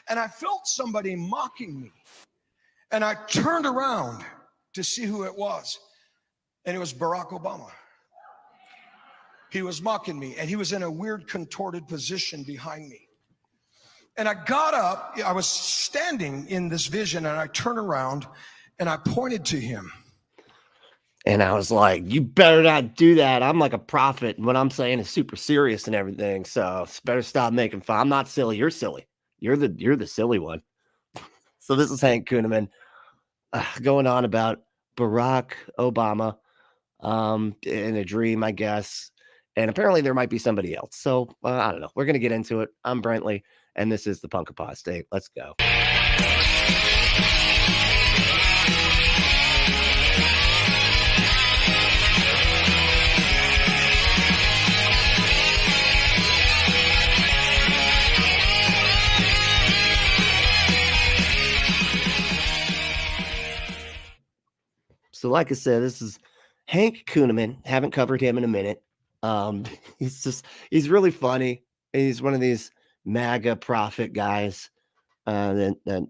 And I felt somebody mocking me. And I turned around to see who it was. And it was Barack Obama. He was mocking me, and he was in a weird contorted position behind me. And I got up, I was standing in this vision, and I turned around and I pointed to him. And I was like, you better not do that. I'm like a prophet, and what I'm saying is super serious and everything. So better stop making fun. I'm not silly. You're silly. You're the silly one. So this is Hank Kunneman going on about Barack Obama in a dream, I guess. And apparently there might be somebody else. So I don't know. We're going to get into it. I'm Brentley, and this is the Punk Apostate. Let's go. So like I said, this is Hank Kunneman. Haven't covered him in a minute. He's really funny. He's one of these MAGA prophet guys that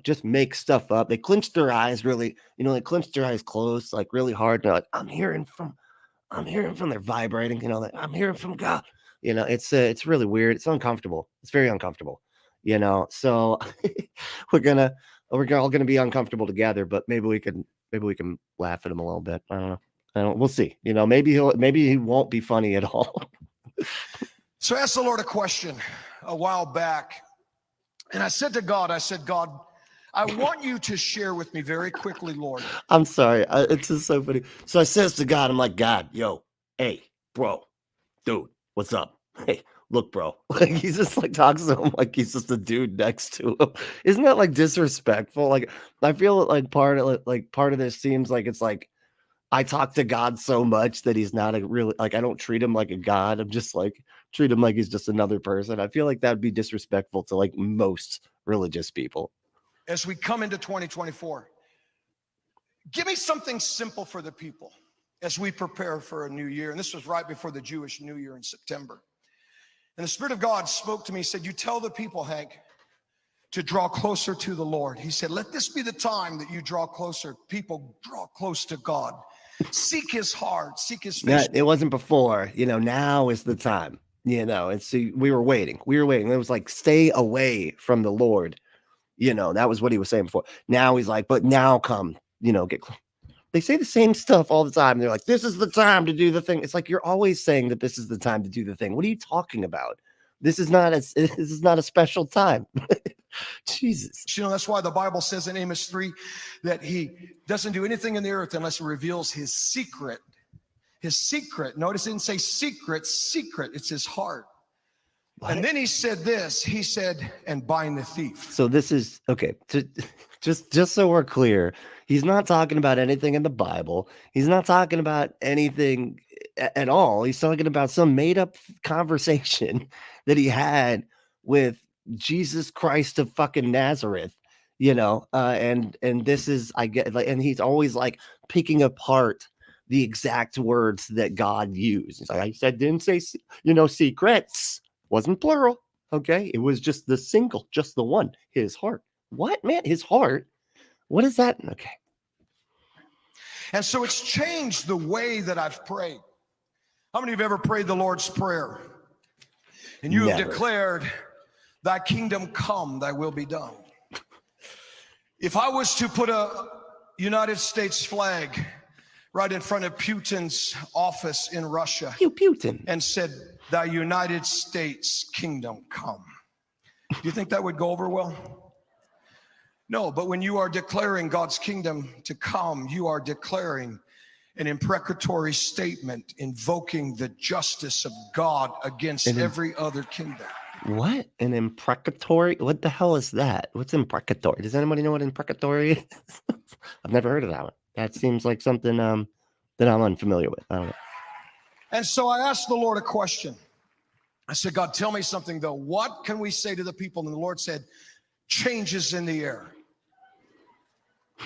just make stuff up. They clench their eyes really, they clench their eyes closed, like really hard. They're like, I'm hearing from they're vibrating, like, I'm hearing from God. It's really weird. It's uncomfortable. It's very uncomfortable, so we're all gonna be uncomfortable together, but maybe we can laugh at him a little bit. I don't know. We'll see. Maybe he won't be funny at all. So I asked the Lord a question a while back, and I said to God, God, I want you to share with me very quickly, Lord. I'm sorry. It's just so funny. So I says to God, I'm like, God, yo, hey, bro, dude, what's up? Hey, look, bro. Like, he's just like talks to him like he's just a dude next to him. Isn't that like disrespectful? Like, I feel like part of this seems like it's like I talk to God so much that he's not a really, like, I don't treat him like a God. I'm just like, treat him like he's just another person. I feel like that would be disrespectful to like most religious people. As we come into 2024, give me something simple for the people as we prepare for a new year. And this was right before the Jewish New Year in September. And the Spirit of God spoke to me, said, you tell the people, Hank, to draw closer to the Lord. He said, let this be the time that you draw closer. People draw close to God. Seek his heart, seek his face. It wasn't before, now is the time, and so we were waiting. It was like, stay away from the Lord. That was what he was saying before. Now he's like, but now come, get close. They say the same stuff all the time. They're like, this is the time to do the thing. It's like, you're always saying that this is the time to do the thing. What are you talking about? This is not a special time. Jesus. That's why the Bible says in Amos 3 that he doesn't do anything in the earth unless he reveals his secret. His secret. Notice it didn't say secret. It's his heart. What? And then he said this. He said, and bind the thief. So this is, okay, just so we're clear, he's not talking about anything in the Bible. He's not talking about anything at all. He's talking about some made up conversation that he had with Jesus Christ of fucking Nazareth, and this is, I get, like, and he's always like picking apart the exact words that God used. He's like, I said, didn't say, secrets, wasn't plural. Okay. It was just just the one, his heart. What, man? His heart? What is that? Okay. And so it's changed the way that I've prayed. How many of you have ever prayed the Lord's Prayer? And you have declared, thy kingdom come, thy will be done. If I was to put a United States flag right in front of Putin's office in Russia, Putin, and said, thy United States kingdom come, do you think that would go over well? No, but when you are declaring God's kingdom to come, you are declaring an imprecatory statement invoking the justice of God against every other kingdom. What? An imprecatory? What the hell is that? What's imprecatory? Does anybody know what imprecatory is? I've never heard of that one. That seems like something that I'm unfamiliar with. I don't know. And so I asked the Lord a question. I said, God, tell me something though. What can we say to the people? And the Lord said, changes in the air.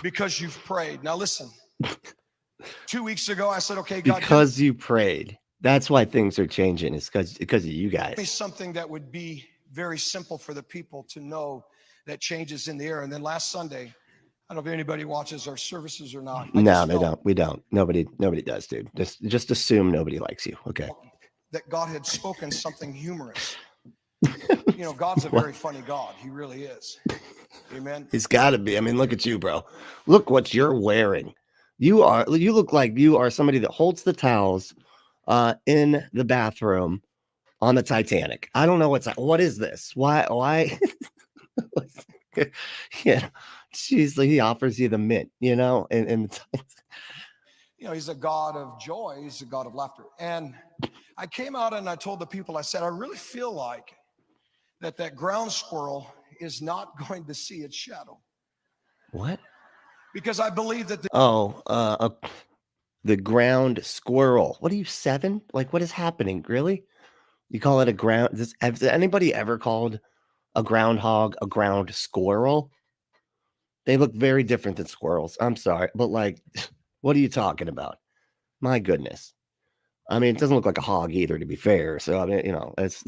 Because you've prayed. Now listen. 2 weeks ago, I said, okay, God. Because you prayed. That's why things are changing. It's because of you guys. Something that would be very simple for the people to know that changes in the air. And then last Sunday, I don't know if anybody watches our services or not. No, they don't. We don't. Nobody does, dude. Just assume nobody likes you. Okay. That God had spoken something humorous. You know, God's a very funny God. He really is. Amen. He's got to be. I mean, look at you, bro. Look what you're wearing. You look like you are somebody that holds the towels in the bathroom on the Titanic. I don't know what is this? Why? Yeah. He offers you the mint, you know, and you know, he's a God of joy. He's a God of laughter. And I came out and I told the people, I said, I really feel like that ground squirrel is not going to see its shadow. What? Because I believe that the ground squirrel. What are you, 7? Like, what is happening? Really? You call it a ground? Has anybody ever called a groundhog a ground squirrel? They look very different than squirrels. I'm sorry, but like, what are you talking about? My goodness. I mean, it doesn't look like a hog either, to be fair. So I mean, you know, it's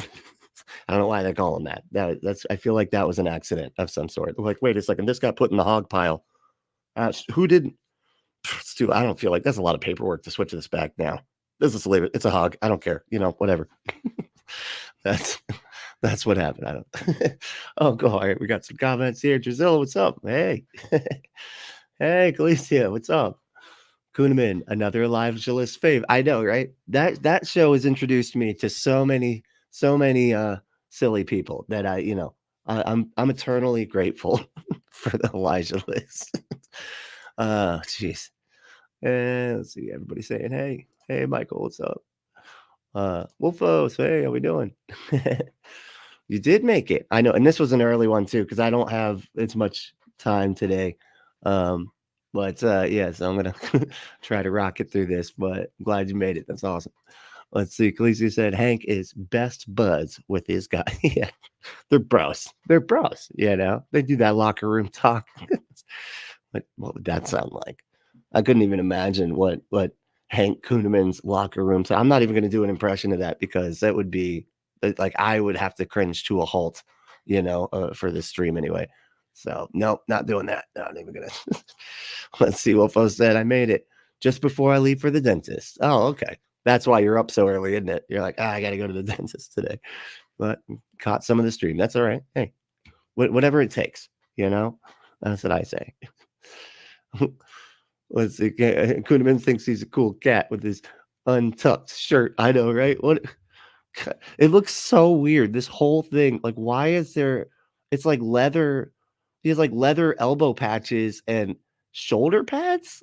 I don't know why they call him that. That's I feel like that was an accident of some sort. Like, wait a second, this got put in the hog pile. Who didn't? I don't feel like that's a lot of paperwork to switch this back now. Let's just leave it. It's a hog. I don't care. You know, whatever. That's what happened. I don't. Oh, go. All right. We got some comments here. Drusilla, what's up? Hey. Hey, Galicia, what's up? Kunneman, another evangelist fave. I know, right? That show has introduced me to so many silly people that I'm eternally grateful for the Elijah list. Jeez. And let's see, everybody saying, hey, Michael, what's up? Wolfos, hey, how we doing? You did make it. I know, and this was an early one too, because I don't have as much time today. But yeah, so I'm gonna try to rock it through this. But I'm glad you made it. That's awesome. Let's see. Khaleesi said Hank is best buds with his guy. Yeah, they're bros. They're bros. You know, they do that locker room talk. What would that sound like? I couldn't even imagine what Hank Kunneman's locker room. So I'm not even going to do an impression of that, because that would be like I would have to cringe to a halt, you know, for this stream anyway. So nope, not doing that. Not even gonna. Let's see what folks said. I made it just before I leave for the dentist. Oh, okay. That's why you're up so early, isn't it? You're like, I got to go to the dentist today, but caught some of the stream. That's all right. Hey, whatever it takes, you know. That's what I say. Let's see. Kunneman thinks he's a cool cat with his untucked shirt. I know, right? What? It looks so weird. This whole thing. Like, why is there? It's like leather. He has like leather elbow patches and shoulder pads.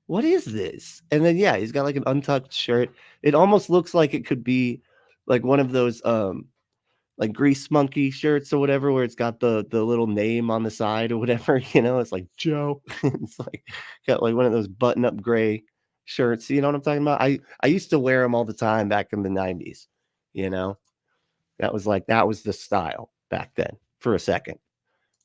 What is this? And then yeah, he's got like an untucked shirt. It almost looks like it could be like one of those like grease monkey shirts or whatever, where it's got the little name on the side or whatever, you know. It's like Joe. It's like got like one of those button up gray shirts. You know what I'm talking about? I used to wear them all the time back in the 90s. You know, that was the style back then for a second.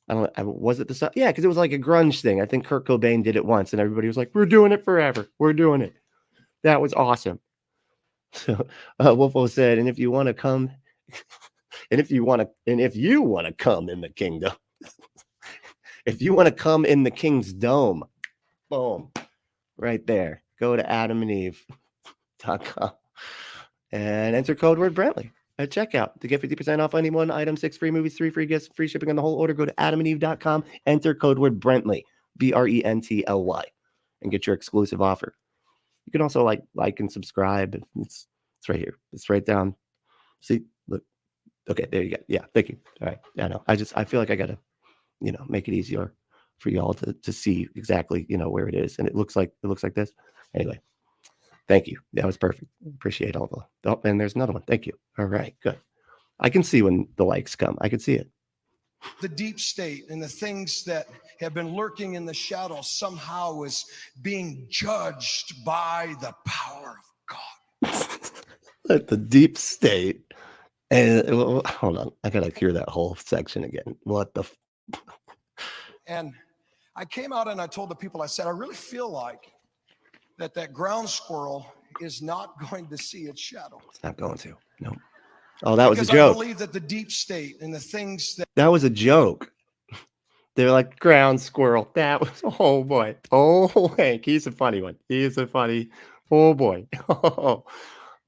Was it the style? Yeah, because it was like a grunge thing. I think Kurt Cobain did it once, and everybody was like, "We're doing it forever. We're doing it." That was awesome. So Wolfo said, "And if you want to come, and if you want to come in the kingdom, if you want to come in the king's dome, boom, right there. Go to AdamandEve.com and enter code word Brentley at checkout to get 50% off any one item, 6 free movies, 3 free gifts, free shipping on the whole order. Go to AdamandEve.com, enter code word Brentley, Brently, and get your exclusive offer. You can also like and subscribe. It's right here. It's right down. See, look. Okay, there you go. Yeah, thank you. All right. I know. I feel like I gotta, you know, make it easier for y'all to see exactly, you know, where it is. And it looks like this. Anyway. Thank you. That was perfect. Appreciate all the. Oh, and there's another one. Thank you. All right, good. I can see when the likes come. I can see it. The deep state and the things that have been lurking in the shadows somehow is being judged by the power of God. The deep state. And hold on, I gotta hear that whole section again. What the? And I came out and I told the people. I said, I really feel like that ground squirrel is not going to see its shadow. It's not going to. No. Oh, that was a joke. I believe that the deep state and the things that was a joke. They're like ground squirrel. That was oh boy. Oh Hank, he's a funny one. He is a funny. Oh boy. Oh,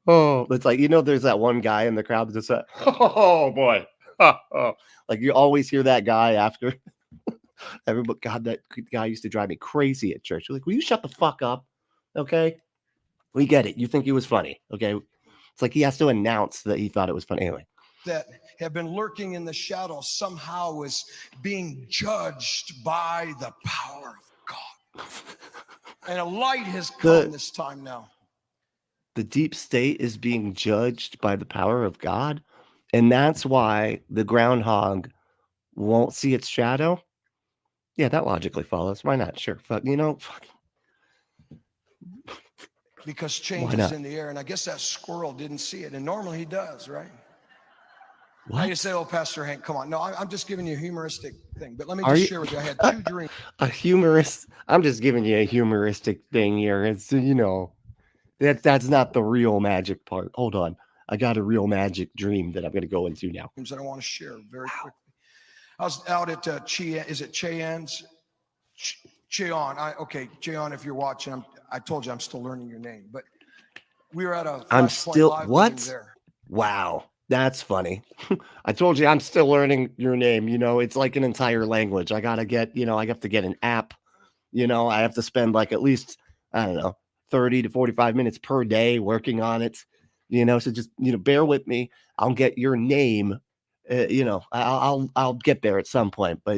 oh. It's like there's that one guy in the crowd that just said, "Oh boy." Oh. Like you always hear that guy after everybody. God, that guy used to drive me crazy at church. You're like, will you shut the fuck up? Okay, we get it. You think he was funny? Okay, it's like he has to announce that he thought it was funny. Anyway, that have been lurking in the shadows somehow is being judged by the power of God. And a light has come this time now. The deep state is being judged by the power of God. And that's why the groundhog won't see its shadow. Yeah, that logically follows. Why not? Sure. Fuck, fuck. Because change is in the air. And I guess that squirrel didn't see it. And normally he does, right? What? Now you say, oh, Pastor Hank, come on. No, I'm just giving you a humoristic thing. But let me just share with you. I had 2 dreams. A humorist? I'm just giving you a humoristic thing here. It's, that's not the real magic part. Hold on. I got a real magic dream that I'm going to go into now. That I want to share very quickly. I was out at is it Cheyenne's? Cheon. Okay, Cheon, if you're watching, I told you I'm still learning your name. But we were at a Flashpoint Live meeting there. Wow. That's funny. I told you I'm still learning your name. It's like an entire language. I got to get, I have to get an app. I have to spend like at least, I don't know, 30 to 45 minutes per day working on it. So just, bear with me. I'll get your name. I'll get there at some point. But,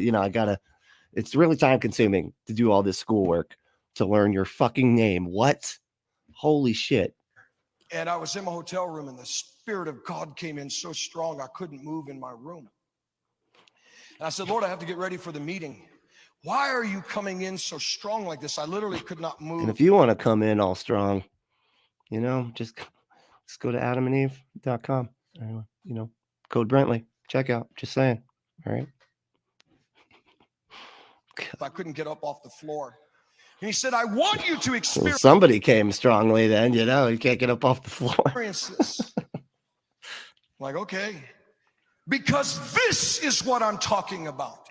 it's really time consuming to do all this schoolwork to learn your fucking name. What? Holy shit. And I was in my hotel room and the Spirit of God came in so strong I couldn't move in my room. And I said, Lord, I have to get ready for the meeting. Why are you coming in so strong like this? I literally could not move. And if you want to come in all strong, just go to adamandeve.com. Code Brentley. Check out. Just saying. All right. I couldn't get up off the floor. And he said, I want you to experience. Well, somebody came strongly then, you can't get up off the floor. This. Like, okay. Because this is what I'm talking about.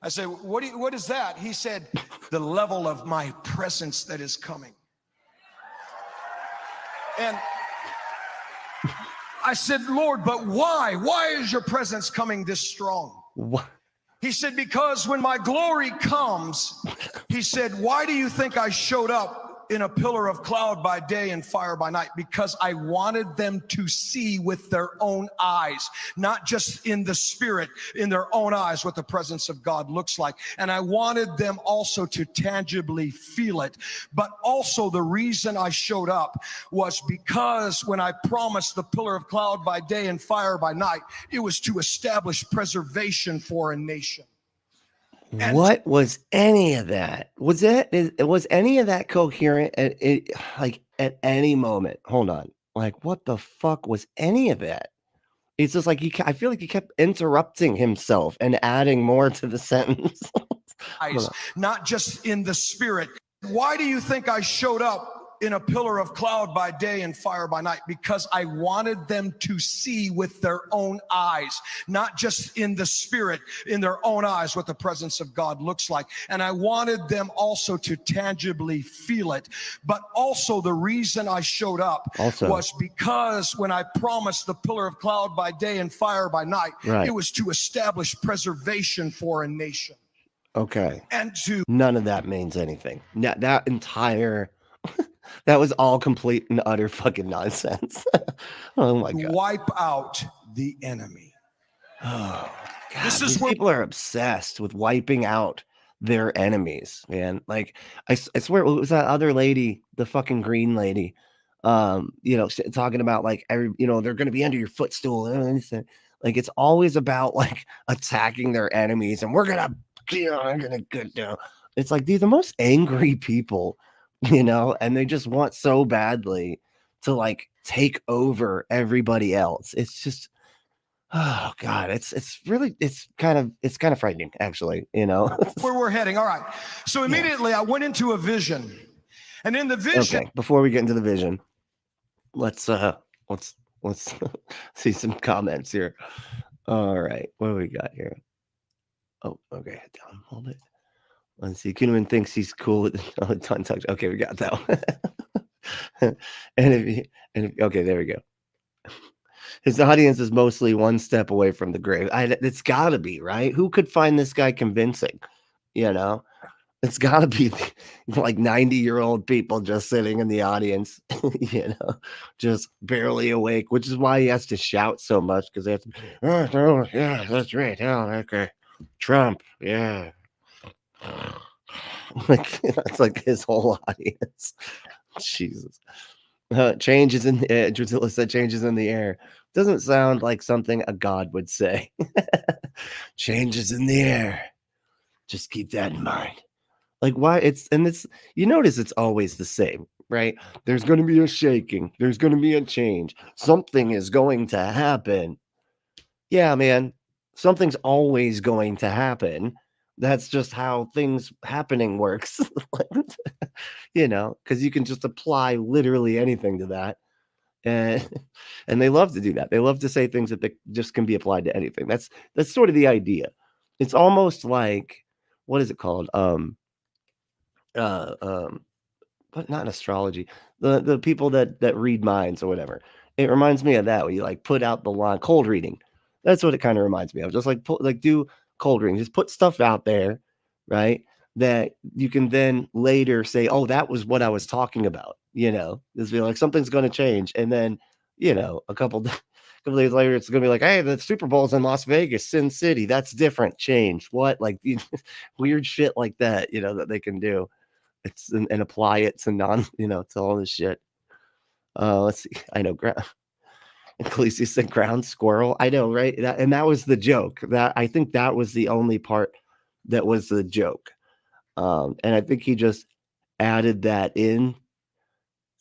I said, what is that? He said, the level of my presence that is coming. And I said, Lord, but why? Why is your presence coming this strong? What? He said, because when my glory comes, he said, why do you think I showed up in a pillar of cloud by day and fire by night? Because I wanted them to see with their own eyes, not just in the spirit, in their own eyes, what the presence of God looks like. And I wanted them also to tangibly feel it. But also the reason I showed up was because when I promised the pillar of cloud by day and fire by night, it was to establish preservation for a nation. And what was any of that? Was any of that coherent at any moment? Hold on. Like, what the fuck was any of that? It's just like I feel like he kept interrupting himself and adding more to the sentence. Not just in the spirit. Why do you think I showed up in a pillar of cloud by day and fire by night? Because I wanted them to see with their own eyes, not just in the spirit, in their own eyes, what the presence of God looks like. And I wanted them also to tangibly feel it. But also the reason I showed up was because when I promised the pillar of cloud by day and fire by night, it was to establish preservation for a nation. Okay. And none of that means anything. That entire that was all complete and utter fucking nonsense. Oh my God. Wipe out the enemy. Oh God. This is where people are obsessed with wiping out their enemies, man. Like I swear, what was that other lady, the fucking green lady? Talking about like they're gonna be under your footstool and anything. Like it's always about like attacking their enemies and we're gonna get down. It's like these are the most angry people, and they just want so badly to like take over everybody else. It's just, oh God, it's kind of frightening, actually, where we're heading. All right. So immediately I went into a vision, and in the vision. Okay, before we get into the vision, let's see some comments here. All right, what do we got here? Oh, okay. Down a little bit. Let's see. Kunneman thinks he's cool with tongue touch. Okay, we got that one. Okay, there we go. His audience is mostly one step away from the grave. It's got to be, right? Who could find this guy convincing? You know, it's got to be like 90-year-old people just sitting in the audience, just barely awake, which is why he has to shout so much because they have to, oh, yeah, that's right. Oh, okay. Trump, yeah. Like, that's like his whole audience. Jesus. Changes in the air. Drusilla said changes in the air. Doesn't sound like something a god would say. Changes in the air. Just keep that in mind. Like why it's you notice it's always the same, right? There's going to be a shaking. There's going to be a change. Something is going to happen. Yeah, man. Something's always going to happen. That's just how things happening works. Because you can just apply literally anything to that. And and they love to do that. They love to say things that they just can be applied to anything. That's sort of the idea. It's almost like what is it called? But not astrology. The people that read minds or whatever. It reminds me of that where you like put out the line cold reading. That's what it kind of reminds me of. Just like do cold reading. Just put stuff out there, right? That you can then later say, oh, that was what I was talking about. Just be like something's going to change, and then a couple days later, it's going to be like, hey, the Super Bowl's in Las Vegas, Sin City. That's different. Change what? Like weird shit like that. That they can do. It's and apply it to to all this shit. Let's see. I know. Ecclesiastes said ground squirrel. I know, right? That was the joke. That I think that was the only part that was the joke. And I think he just added that in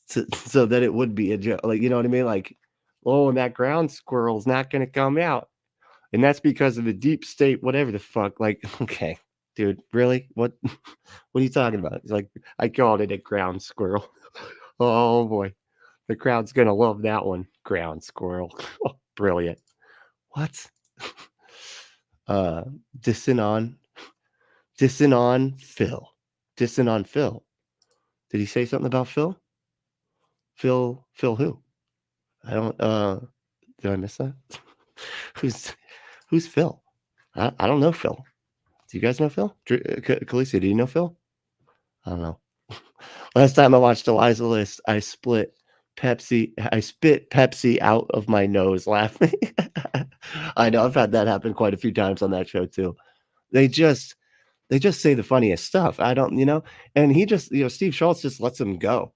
so that it would be a joke. Like, you know what I mean? Like, oh, and that ground squirrel's not going to come out. And that's because of the deep state, whatever the fuck. Like, okay, dude, really? What are you talking about? It's like, I called it a ground squirrel. Oh, boy. The crowd's going to love that one. Ground squirrel. Brilliant. What? Dissing on Phil. Dissing on Phil. Did he say something about Phil? Phil who? I don't did I miss that? Who's Phil? I don't know Phil. Do you guys know Phil? Khaleesi, do you know Phil? I don't know. Last time I watched Eliza List, I spit Pepsi out of my nose laughing. I know I've had that happen quite a few times on that show too. They just say the funniest stuff. I don't, and he just, Steve Schultz just lets them go.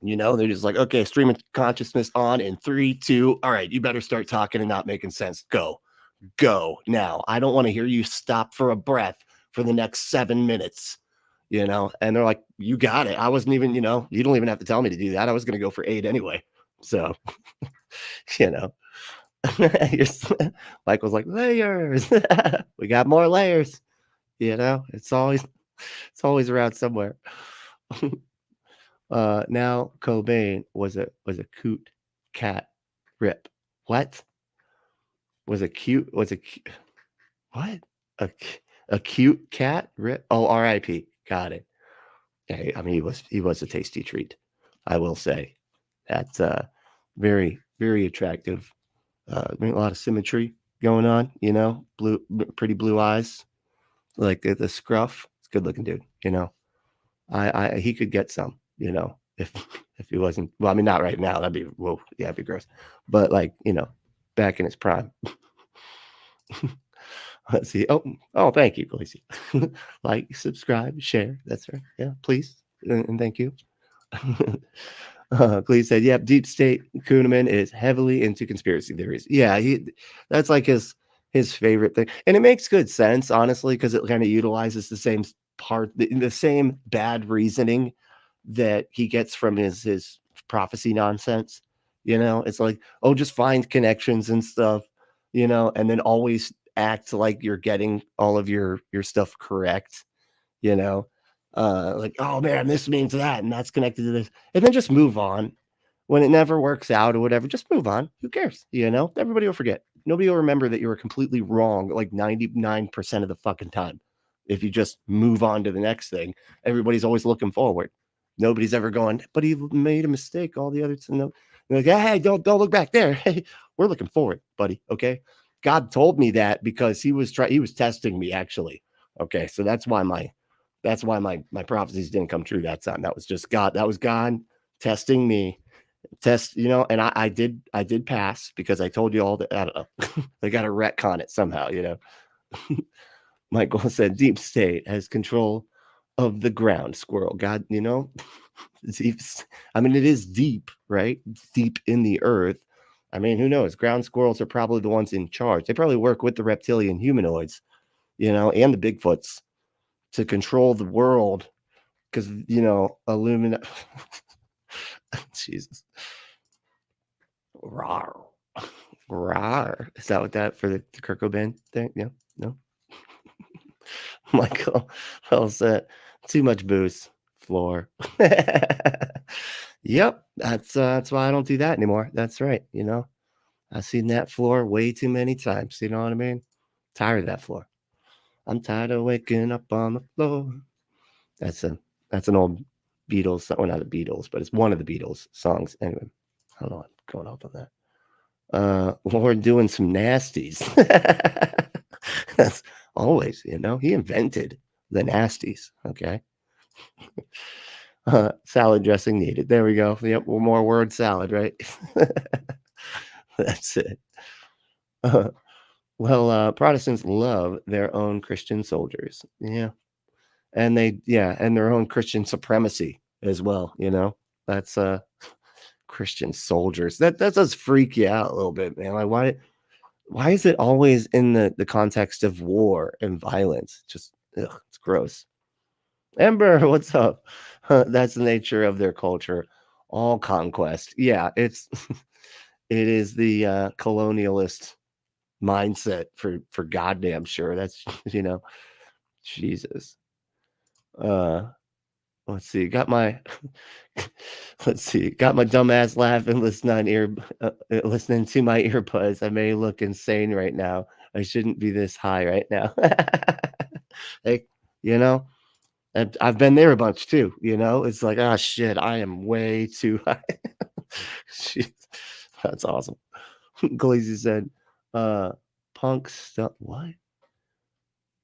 They're just like, okay, stream of consciousness on in 3, 2. All right, you better start talking and not making sense. Go now. I don't want to hear you stop for a breath for the next 7 minutes, and they're like, you got it. I wasn't even, you don't even have to tell me to do that. I was going to go for 8 anyway. So, Michael's like, layers. We got more layers. It's always around somewhere. Now Cobain was a coot cat rip. What? What? A cute cat rip? Oh, R.I.P. Got it. Yeah, I mean he was a tasty treat. I will say. That's very, very attractive. A lot of symmetry going on, pretty blue eyes. Like the scruff. It's a good looking dude, he could get some, if he wasn't, well, I mean, not right now. That'd be, whoa, yeah, it'd be gross. But like, back in his prime. Let's see. Oh, thank you, Khaleesi. Like, subscribe, share. That's right. Yeah, please. And thank you. Khaleesi said, yep, deep state Kunneman is heavily into conspiracy theories. Yeah, that's like his favorite thing. And it makes good sense, honestly, because it kind of utilizes the same the same bad reasoning that he gets from his prophecy nonsense. It's like, oh, just find connections and stuff, and then always act like you're getting all of your stuff correct, like, oh man, this means that, and that's connected to this, and then just move on. When it never works out or whatever, just move on. Who cares? Everybody will forget. Nobody will remember that you were completely wrong like 99% of the fucking time. If you just move on to the next thing, everybody's always looking forward. Nobody's ever going, but he made a mistake. All the others, no. They're like, hey, don't look back there. Hey, we're looking forward, buddy. Okay. God told me that because he was testing me actually. Okay. So that's why my prophecies didn't come true that time. That was just God. That was God testing me. And I did pass because I told you all that. I don't know. They got to retcon it somehow, Michael said deep state has control of the ground squirrel. God, deep, I mean, it is deep, right? Deep in the earth. I mean, who knows? Ground squirrels are probably the ones in charge. They probably work with the reptilian humanoids, and the Bigfoots to control the world because, Illumina. Jesus. Rawr. Rawr. Is that what that for the Kurt Cobain thing? Yeah. No. Michael, well said. Too much booze. Floor. Yep. That's why I don't do that anymore. That's right. I've seen that floor way too many times. You know what I mean? Tired of that floor. I'm tired of waking up on the floor. That's an old Beatles, well, not the Beatles, but it's one of the Beatles songs. Anyway, I don't know what's going off on that. We're doing some nasties. That's always, he invented the nasties. Okay. Salad dressing needed. There we go. Yep. One more word salad, right? That's it. Protestants love their own Christian soldiers. Yeah. And and their own Christian supremacy as well. That's Christian soldiers. That does freak you out a little bit, man. Like why is it always in the context of war and violence? Just it's gross. Ember, what's up? That's the nature of their culture. All conquest. Yeah, it is the colonialist mindset for goddamn sure. That's Jesus. Let's see. Got my dumbass laughing listening to my earbuds. I may look insane right now. I shouldn't be this high right now. Hey, I've been there a bunch too. It's like, oh shit, I am way too high. Jeez, that's awesome. Khaleesi said, what?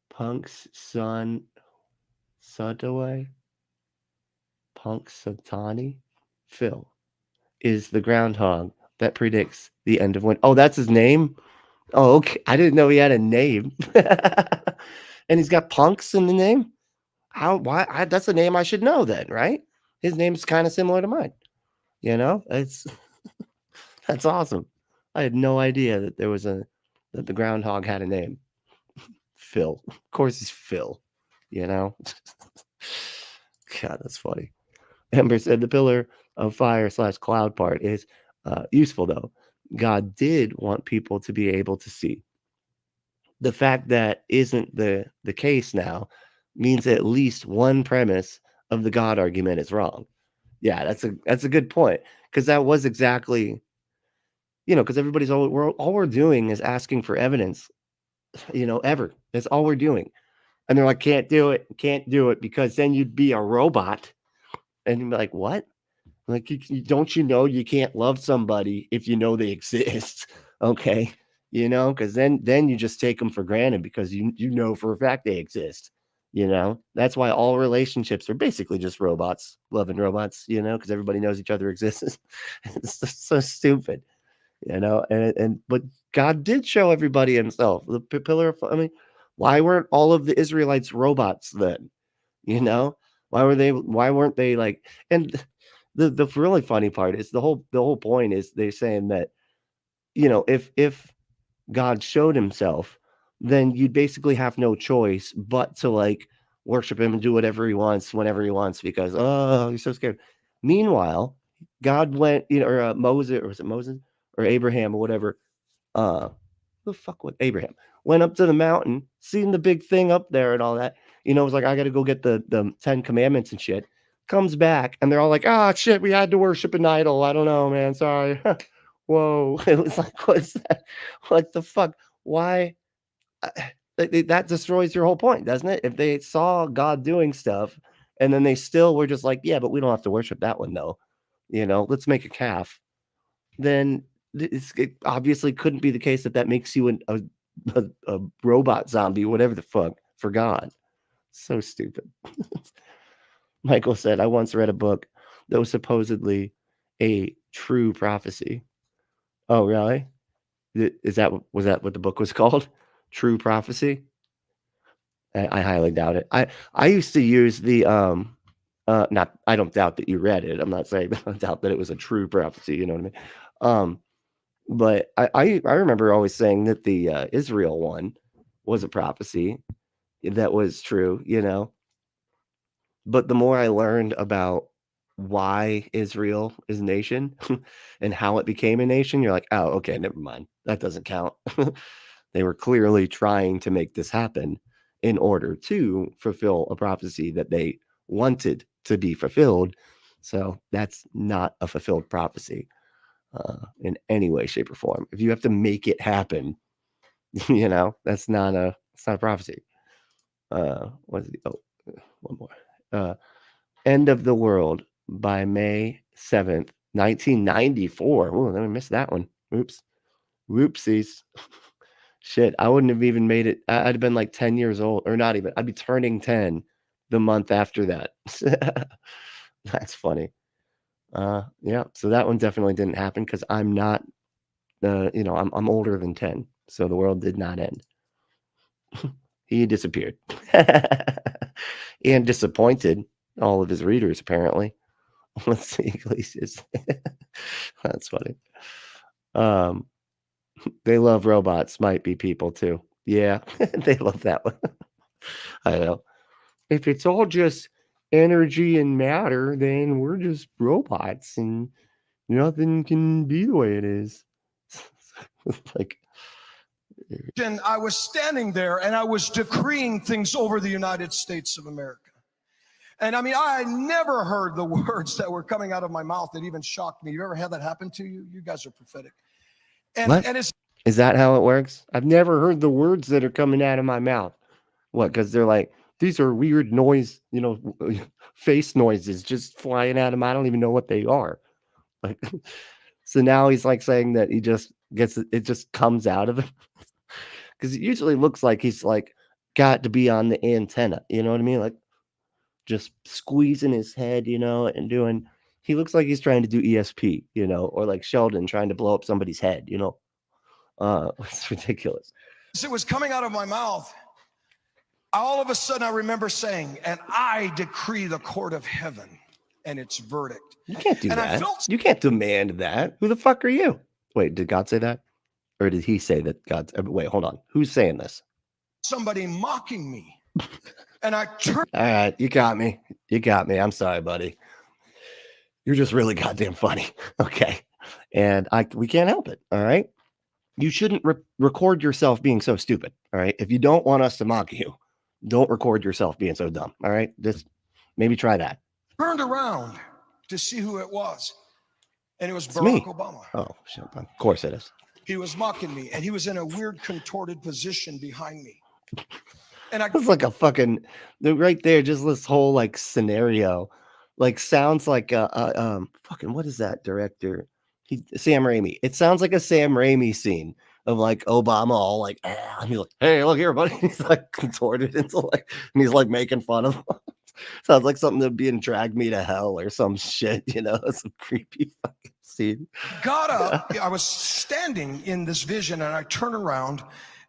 Punk's son Sutaway? Punk Satani? Phil is the groundhog that predicts the end of winter. Oh, that's his name? Oh, okay. I didn't know he had a name. And he's got punks in the name? Why? That's a name I should know then, right? His name's kind of similar to mine. It's that's awesome. I had no idea that that the groundhog had a name. Phil. Of course he's Phil. God, that's funny. Ember said the pillar of fire / cloud part is useful though. God did want people to be able to see. The fact that isn't the case now means at least one premise of the God argument is wrong. Yeah, that's a good point because that was exactly, because everybody's all we're doing is asking for evidence, ever. That's all we're doing, and they're like, can't do it because then you'd be a robot, and you'd be like, what? Like, don't you can't love somebody if you know they exist, okay? Because then you just take them for granted because you know for a fact they exist. That's why all relationships are basically just robots, loving robots. Because everybody knows each other exists. It's just so stupid, but God did show everybody Himself. The pillar of, I mean, why weren't all of the Israelites robots then? Why weren't they like? And the really funny part is the whole point is they're saying that, if God showed Himself, then you'd basically have no choice but to like worship Him and do whatever He wants whenever He wants because you're so scared. Meanwhile, God went, or Moses, or was it Moses or Abraham or whatever? The fuck with Abraham went up to the mountain, seen the big thing up there and all that. It was like, I got to go get the 10 commandments and shit. Comes back and they're all like, shit, we had to worship an idol. I don't know, man. Sorry. whoa. It was like, what's that? What the fuck? Why? That destroys your whole point, doesn't it? If they saw God doing stuff and then they still were just like, yeah, but we don't have to worship that one though. Let's make a calf. Then it obviously couldn't be the case that makes you a robot zombie, whatever the fuck, for God. So stupid. Michael said, I once read a book that was supposedly a true prophecy. Oh, really? Was that what the book was called? True Prophecy? I highly doubt it. I used to use the not I don't doubt that you read it. I'm not saying that I doubt that it was a true prophecy, you know what I mean? But I remember always saying that the Israel one was a prophecy that was true, But the more I learned about why Israel is a nation and how it became a nation, you're like, oh, okay, never mind. That doesn't count. They were clearly trying to make this happen in order to fulfill a prophecy that they wanted to be fulfilled. So that's not a fulfilled prophecy in any way, shape, or form. If you have to make it happen, that's not a prophecy. What is it? Oh, one more. End of the World by May 7th, 1994. Oh, I missed that one. Oops. Whoopsies. Shit, I wouldn't have even made it. I'd have been like 10 years old, or not even. I'd be turning 10 the month after that. That's funny. Yeah, so that one definitely didn't happen because I'm not, I'm older than 10, so the world did not end. He disappeared. And disappointed all of his readers, apparently. Let's see, Iglesias. That's funny. They love robots, might be people too. Yeah, they love that one. I know. If it's all just energy and matter, then we're just robots and nothing can be the way it is. Like, and I was standing there and I was decreeing things over the United States of America. And I mean, I never heard the words that were coming out of my mouth that even shocked me. You ever had that happen to you? You guys are prophetic. what? And it's Is that how it works? I've never heard the words that are coming out of my mouth. What? Because they're like, these are weird noise, face noises just flying out of them. I don't even know what they are. Like, so now he's like saying that he just gets it just comes out of him. Because it usually looks like he's like got to be on the antenna. You know what I mean? Like just squeezing his head, and doing. He looks like he's trying to do ESP, or like Sheldon trying to blow up somebody's head, It's ridiculous. It was coming out of my mouth. All of a sudden, I remember saying, and I decree the court of heaven and its verdict. You can't do that. You can't demand that. Who the fuck are you? Wait, did God say that? Or did he say that God's... Wait, hold on. Who's saying this? Somebody mocking me. And I turned... All right, you got me. I'm sorry, buddy. You're just really goddamn funny. Okay. And we can't help it, all right? You shouldn't record yourself being so stupid, all right? If you don't want us to mock you, don't record yourself being so dumb, all right? Just maybe try that. Turned around to see who it was. And it was It's Barack me. Obama. Oh, shit. Of course it is. He was mocking me, and he was in a weird contorted position behind me. And It's like a fucking right there, just this whole like scenario. Like sounds like fucking what is that director? Sam Raimi. It sounds like a Sam Raimi scene of like Obama all like, and he's like, hey, look here, buddy. He's like contorted into like, and he's like making fun of him. Sounds like something that'd be in Drag Me to Hell or some shit, some creepy fucking scene. Got up. I was standing in this vision, and I turned around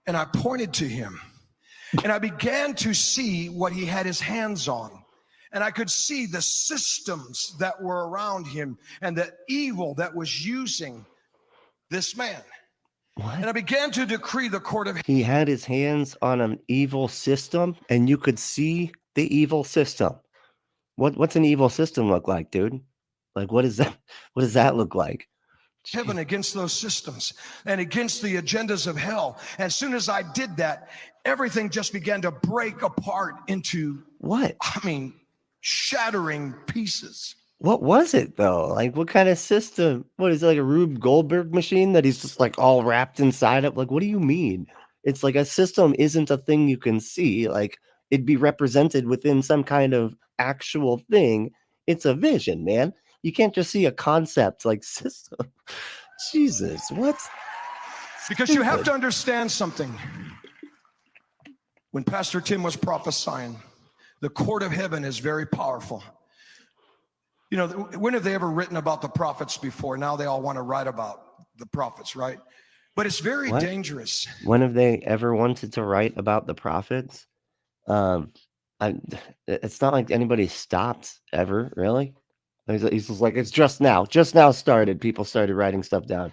and I pointed to him. And I began to see what he had his hands on. And I could see the systems that were around him and the evil that was using this man. What? And I began to decree the court of... He had his hands on an evil system, and you could see the evil system. What's an evil system look like, dude? Like, what is that? What does that look like? Heaven against those systems and against the agendas of hell. As soon as I did that, everything just began to break apart into what? I mean, shattering pieces. What was it though? Like, what kind of system? What is it, like a Rube Goldberg machine that he's just like all wrapped inside of? Like, what do you mean? It's like a system isn't a thing you can see. Like, it'd be represented within some kind of actual thing. It's a vision, man. You can't just see a concept like system. Jesus, what? Because you have Stupid. to understand something. When Pastor Tim was prophesying, the court of heaven is very powerful. You know, when have they ever written about the prophets before? Now they all want to write about the prophets, right? But it's very What? dangerous. When have they ever wanted to write about the prophets? Um, it's not like anybody stopped ever, really. He's just like, it's just now started. People started writing stuff down.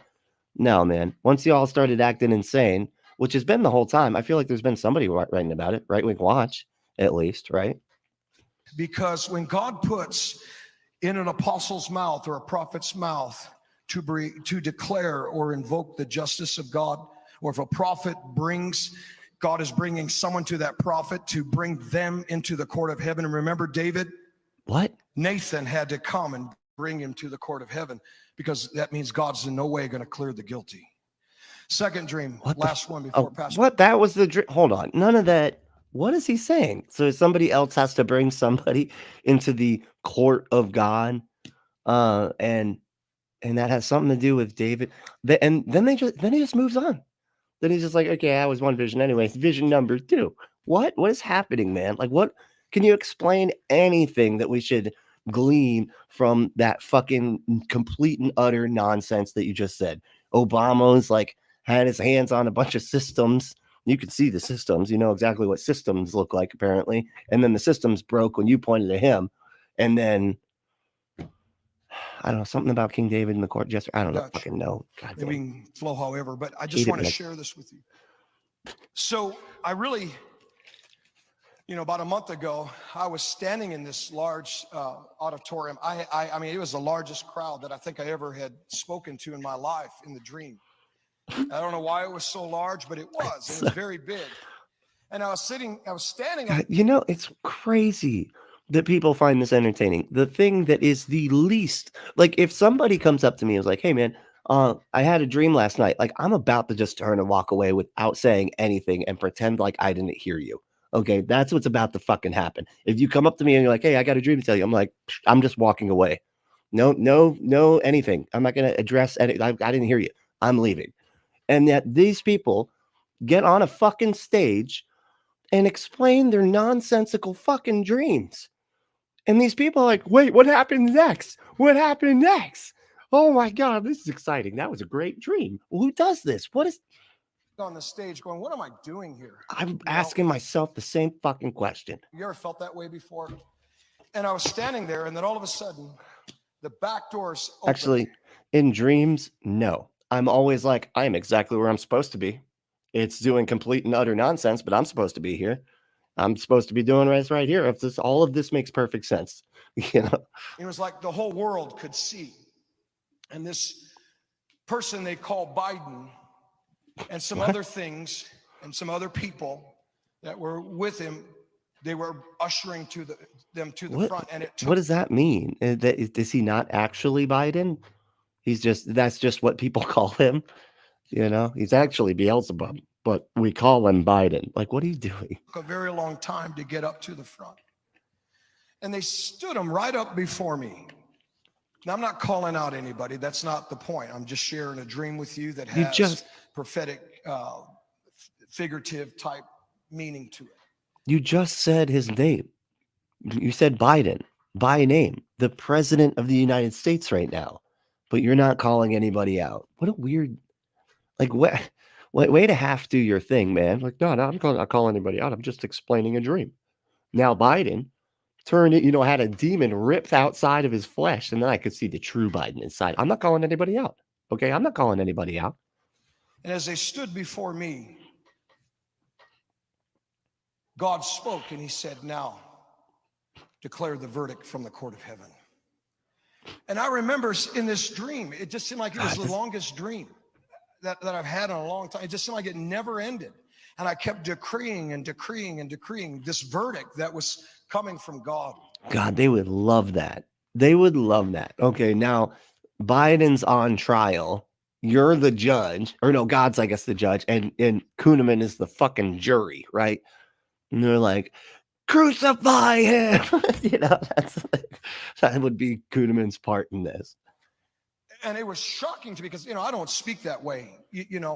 No, man. Once you all started acting insane, which has been the whole time, I feel like there's been somebody writing about it. Right Wing Watch, at least, right? Because when God puts in an apostle's mouth or a prophet's mouth to declare or invoke the justice of God, or if a prophet God is bringing someone to that prophet to bring them into the court of heaven. And remember David? What? Nathan had to come and bring him to the court of heaven, because that means God's in no way going to clear the guilty. Second dream, last one before Pastor. What? That was the dream. Hold on. None of that. What is he saying? So somebody else has to bring somebody into the court of God, and that has something to do with David. And then he just moves on. Then he's just like, okay, that was one vision. Anyways, vision number 2. What is happening, man? Like, what? Can you explain anything that we should glean from that fucking complete and utter nonsense that you just said? Obama's like had his hands on a bunch of systems. You can see the systems. You know exactly what systems look like, apparently. And then the systems broke when you pointed to him. And then I don't know, something about King David in the court jester. I don't know, fucking know. God damn. We can flow however, but I just want to share this with you. So I really, about a month ago, I was standing in this large auditorium. I mean, it was the largest crowd that I think I ever had spoken to in my life in the dream. I don't know why it was so large, but it was very big. And I was standing. God, it's crazy that people find this entertaining. The thing that is the least, like if somebody comes up to me and is like, hey man, I had a dream last night. Like I'm about to just turn and walk away without saying anything and pretend like I didn't hear you. Okay, that's what's about to fucking happen. If you come up to me and you're like, hey, I got a dream to tell you, I'm like, I'm just walking away. No, anything. I'm not going to address anything. I didn't hear you. I'm leaving. And yet these people get on a fucking stage and explain their nonsensical fucking dreams. And these people are like, wait, what happened next? What happened next? Oh my God, this is exciting. That was a great dream. Well, who does this? What is on the stage going, what am I doing here? I'm asking myself the same fucking question. You ever felt that way before? And I was standing there, and then all of a sudden, the back doors opened. Actually, in dreams, no. I'm always like, I'm exactly where I'm supposed to be. It's doing complete and utter nonsense, but I'm supposed to be here. I'm supposed to be doing this right here. If all of this makes perfect sense, It was like the whole world could see. And this person they call Biden and some other things and some other people that were with him, they were ushering them to the front. And what does that mean? Is he not actually Biden? That's just what people call him. He's actually Beelzebub, but we call him Biden. Like, what are you doing? It took a very long time to get up to the front. And they stood him right up before me. Now, I'm not calling out anybody. That's not the point. I'm just sharing a dream with you that has prophetic, figurative type meaning to it. You just said his name. You said Biden by name, the president of the United States right now, but you're not calling anybody out. What a weird... Like, way to half do your thing, man. Like, no, I'm not calling anybody out. I'm just explaining a dream. Now, Biden turned it, had a demon ripped outside of his flesh, and then I could see the true Biden inside. I'm not calling anybody out. Okay, I'm not calling anybody out. And as they stood before me, God spoke, and he said, now, declare the verdict from the court of heaven. And I remember in this dream, it just seemed like it was the longest dream that I've had in a long time. It just seemed like it never ended. And I kept decreeing and decreeing and decreeing this verdict that was coming from God. God, they would love that. They would love that. Okay, now Biden's on trial. You're the judge, or no, God's I guess the judge, and Kunneman is the fucking jury, right? And they're like, crucify him. That would be Kunneman's part in this. And it was shocking to me because, I don't speak that way.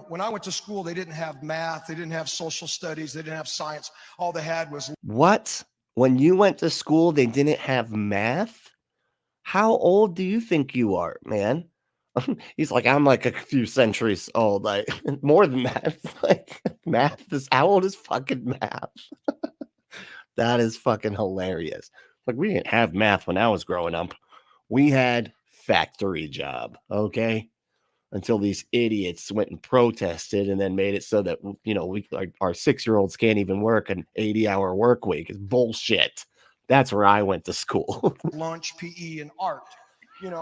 When I went to school, they didn't have math, they didn't have social studies, they didn't have science. All they had was what? When you went to school, they didn't have math? How old do you think you are, man? He's like, I'm like a few centuries old. Like more than that. It's like math is how old is fucking math? That is fucking hilarious. Like we didn't have math when I was growing up. We had factory job, okay? Until these idiots went and protested and then made it so that our 6-year-olds can't even work an 80-hour work week. Is bullshit. That's where I went to school. lunch, PE, and art.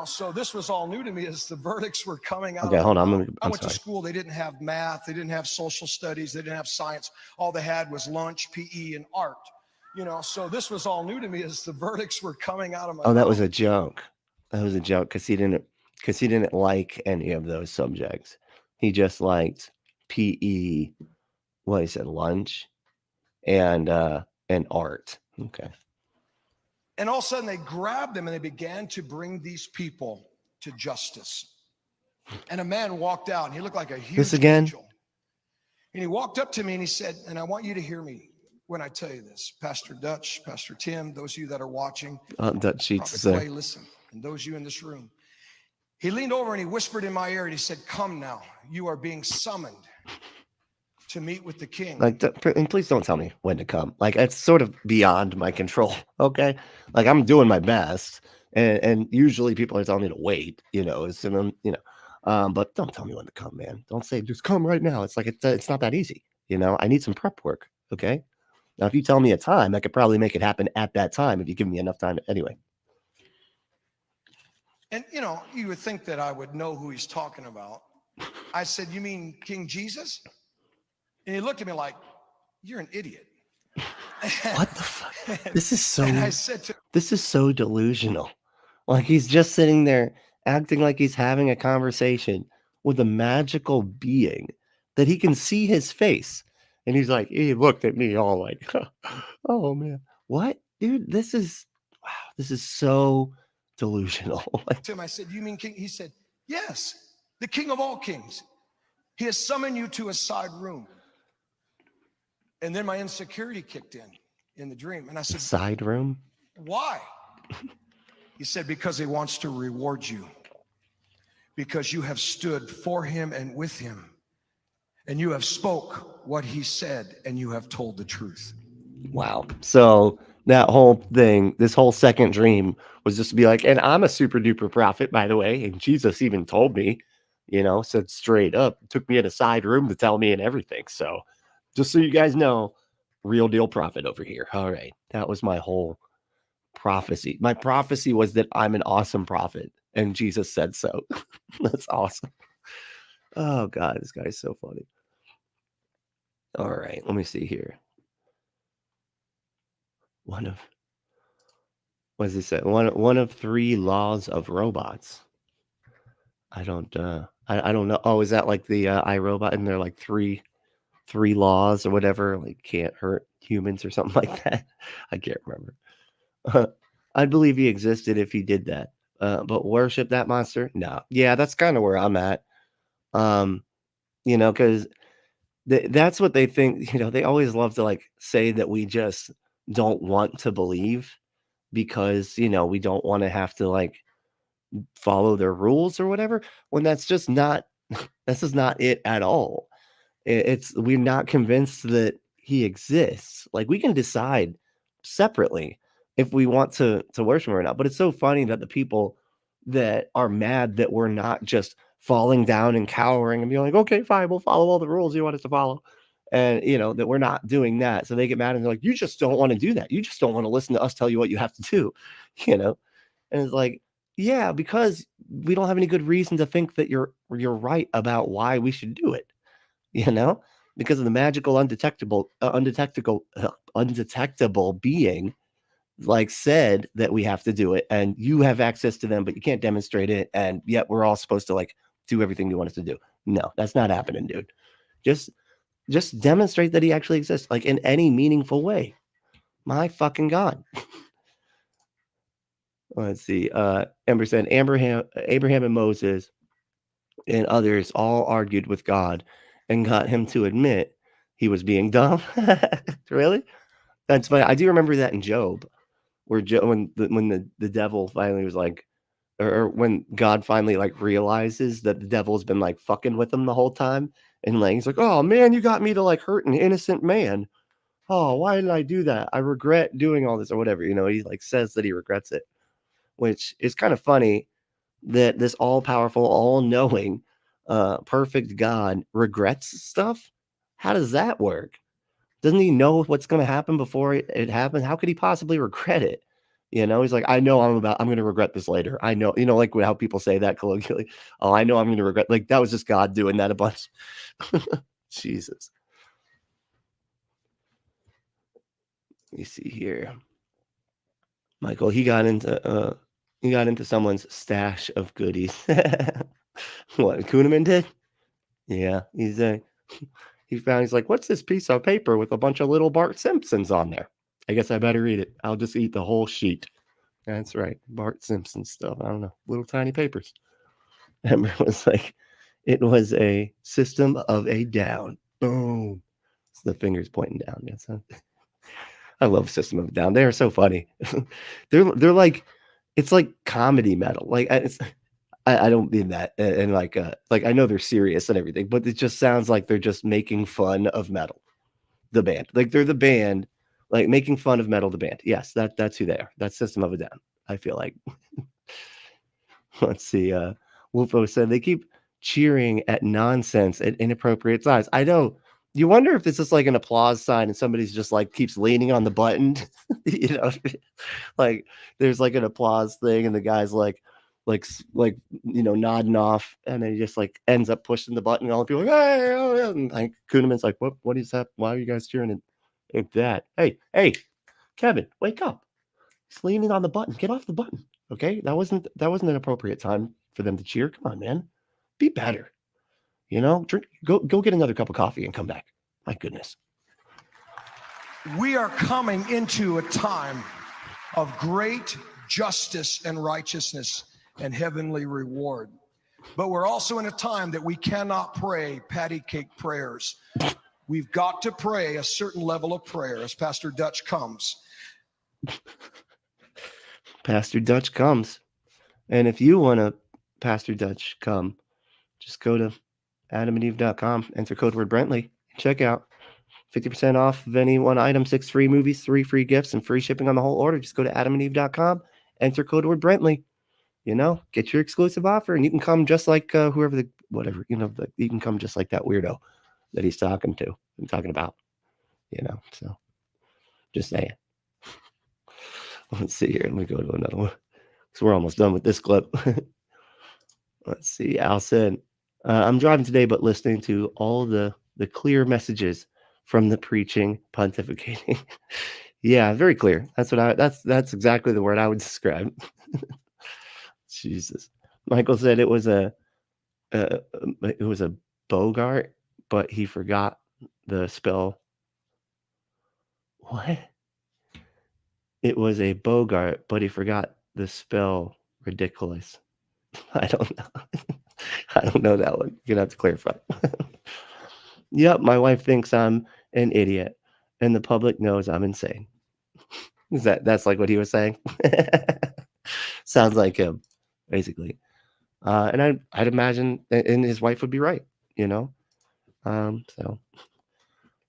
So this was all new to me as the verdicts were coming out. Okay, hold on. I went to school, they didn't have math, they didn't have social studies, they didn't have science. All they had was lunch, PE, and art. So this was all new to me as the verdicts were coming out of my mouth. That was a joke. That was a joke because he didn't like any of those subjects. He just liked PE, what he said, lunch, and art. Okay. And all of a sudden they grabbed them and they began to bring these people to justice. And a man walked out and he looked like a huge angel. And he walked up to me and he said, and I want you to hear me when I tell you this, Pastor Dutch, Pastor Tim, those of you that are watching, Dutch Sheets is there. Listen, and those of you in this room. He leaned over and he whispered in my ear and he said, come now, you are being summoned to meet with the king. And please don't tell me when to come. Like, it's sort of beyond my control, okay? Like, I'm doing my best, and usually people are telling me to wait, but don't tell me when to come, man. Don't say, just come right now. It's like, it's not that easy, I need some prep work, okay? Now, if you tell me a time, I could probably make it happen at that time if you give me enough time anyway. And, you would think that I would know who he's talking about. I said, you mean King Jesus? And he looked at me like, you're an idiot. What the fuck? This is so, and I said this is so delusional. Like he's just sitting there acting like he's having a conversation with a magical being that he can see his face. And he's like, he looked at me all like, oh man, what? Dude, this is so delusional. Tim, I said, you mean king? He said, yes, the king of all kings. He has summoned you to a side room. And then my insecurity kicked in the dream. And I said, side room? Why? He said, because he wants to reward you. Because you have stood for him and with him. And you have spoke what he said, and you have told the truth. Wow. So that whole thing, this whole second dream was just to be like, and I'm a super duper prophet, by the way. And Jesus even told me, said straight up, took me in a side room to tell me and everything. So just so you guys know, real deal prophet over here. All right. That was my whole prophecy. My prophecy was that I'm an awesome prophet, and Jesus said so. That's awesome. Oh, God, this guy's so funny. All right. Let me see here. What does it say? One of 3 laws of robots. I don't know. Oh, is that like the iRobot? And they're like three laws or whatever, like can't hurt humans or something like that. I can't remember. I'd believe he existed if he did that. But worship that monster? No. Yeah, that's kind of where I'm at. Because that's what they think. They always love to like say that we just don't want to believe because, we don't want to have to like follow their rules or whatever, when that's just not it at all. We're not convinced that he exists. Like we can decide separately if we want to worship him or not. But it's so funny that the people that are mad that we're not just falling down and cowering and being like, okay, fine, we'll follow all the rules you want us to follow. And that we're not doing that. So they get mad and they're like, you just don't want to do that. You just don't want to listen to us tell you what you have to do, And it's like, yeah, because we don't have any good reason to think that you're right about why we should do it. Because of the magical, undetectable being like said that we have to do it, and you have access to them, but you can't demonstrate it, and yet we're all supposed to like do everything you want us to do. No, that's not happening, dude. Just demonstrate that he actually exists, like in any meaningful way. My fucking God. Let's see. Amber said Abraham and Moses and others all argued with God and got him to admit he was being dumb. Really? That's funny. I do remember that in Job, where when the devil finally was like, or when God finally like realizes that the devil's been like fucking with him the whole time, and like he's like, "Oh man, you got me to like hurt an innocent man. Oh, why did I do that? I regret doing all this," or whatever. You know, he like says that he regrets it, which is kind of funny that this all-powerful, all-knowing, perfect God regrets stuff. How does that work? Doesn't he know what's going to happen before it happens? How could he possibly regret it? You know, he's like, I know I'm going to regret this later. I know, you know, like how people say that colloquially. Oh, I know I'm going to regret. Like that was just God doing that a bunch. Jesus. Let me see here. Michael, he got into someone's stash of goodies. What Kunneman did? Yeah, he's like, what's this piece of paper with a bunch of little Bart Simpsons on there? I guess I better read it. I'll just eat the whole sheet. That's right, Bart Simpson stuff. I don't know, little tiny papers. Ember was like, it was a system of a down. Boom. So the fingers pointing down. Yes, I love System of a Down. They are so funny. they're like, it's like comedy metal. Like I don't mean that, and like I know they're serious and everything, but it just sounds like they're just making fun of metal, the band. Like they're the band, like making fun of metal, the band. Yes, that's who they are. That's System of a Down. I feel like. Let's see. Wolfo said they keep cheering at nonsense at inappropriate times. I know. You wonder if it's just like an applause sign and somebody's just like keeps leaning on the button, you know, like there's like an applause thing and the guy's like, you know, nodding off, and then he just like ends up pushing the button, and all the people are like, hey, oh, yeah. And like Kunneman's like, what is that? Why are you guys cheering at that? Hey, Kevin, wake up! He's leaning on the button. Get off the button, okay? That wasn't an appropriate time for them to cheer. Come on, man, be better. You know, go get another cup of coffee and come back. My goodness. We are coming into a time of great justice and righteousness and heavenly reward. But we're also in a time that we cannot pray patty cake prayers. We've got to pray a certain level of prayer as Pastor Dutch comes. Pastor Dutch comes. And if you want to Pastor Dutch come, just go to adamandeve.com, enter code word Brentley, check out 50% off of any one item, 6 free movies, 3 free gifts, and free shipping on the whole order. Just go to adamandeve.com, enter code word Brentley, you know, get your exclusive offer, and you can come just like whoever you can come just like that weirdo that he's talking about, you know, so just saying. Let's see here. Let me go to another one. So we're almost done with this clip. Let's see. Al said, I'm driving today, but listening to all the clear messages from the preaching, pontificating. Yeah, very clear. That's exactly the word I would describe. Jesus. Michael said it was a Bogart, but he forgot the spell. What? It was a Bogart, but he forgot the spell ridiculous. I don't know. I don't know that one. You're gonna have to clarify. Yep, my wife thinks I'm an idiot, and the public knows I'm insane. That's like what he was saying? Sounds like him, basically. And I'd imagine, and his wife would be right, you know. So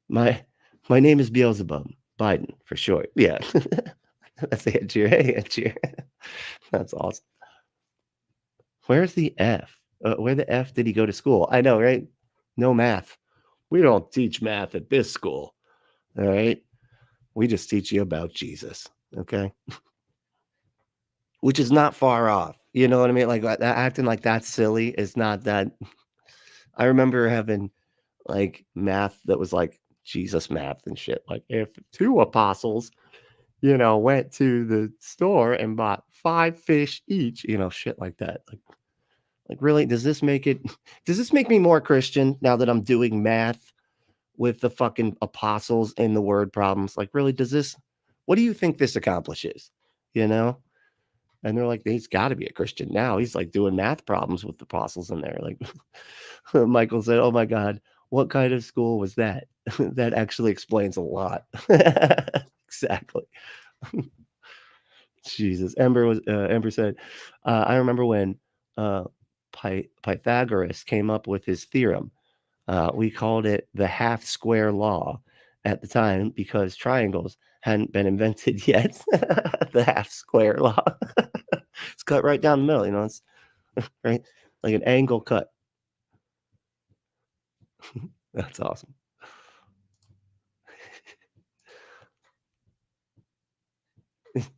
my name is Beelzebub Biden for short. Yeah, that's a cheer. Hey, a cheer. That's awesome. Where's the F? Where the F did he go to school? I know, right? No math. We don't teach math at this school. All right. We just teach you about Jesus. Okay. Which is not far off. You know what I mean? Like acting like that's silly is not that. I remember having like math that was like Jesus math and shit. Like if 2 apostles, went to the store and bought 5 fish each, shit like that. Like really, does this make me more Christian now that I'm doing math with the fucking apostles and the word problems? Like, really, what do you think this accomplishes? You know? And they're like, he's got to be a Christian now. He's like doing math problems with the apostles in there. Like, Michael said, oh my God, what kind of school was that? That actually explains a lot. Exactly. Jesus. Ember said, I remember when Pythagoras came up with his theorem. We called it the half square law at the time because triangles hadn't been invented yet. The half square law. It's cut right down the middle, it's right like an angle cut. That's awesome.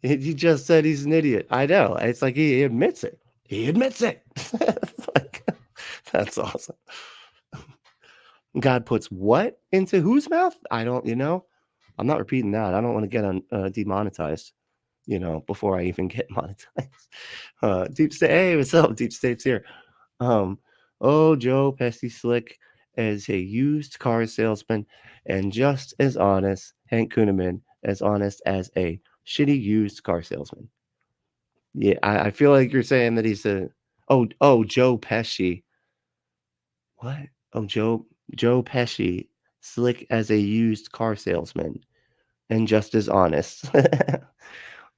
He just said he's an idiot. I know. It's like he admits it. He admits it. That's awesome. God puts what into whose mouth? I don't, I'm not repeating that. I don't want to get demonetized, before I even get monetized. Deep State. Hey, what's up? Deep State's here. Joe Pesci Slick as a used car salesman and just as honest. Hank Kunneman as honest as a shitty used car salesman. Yeah, I feel like you're saying that he's Joe Pesci. What? Oh, Joe Pesci, slick as a used car salesman and just as honest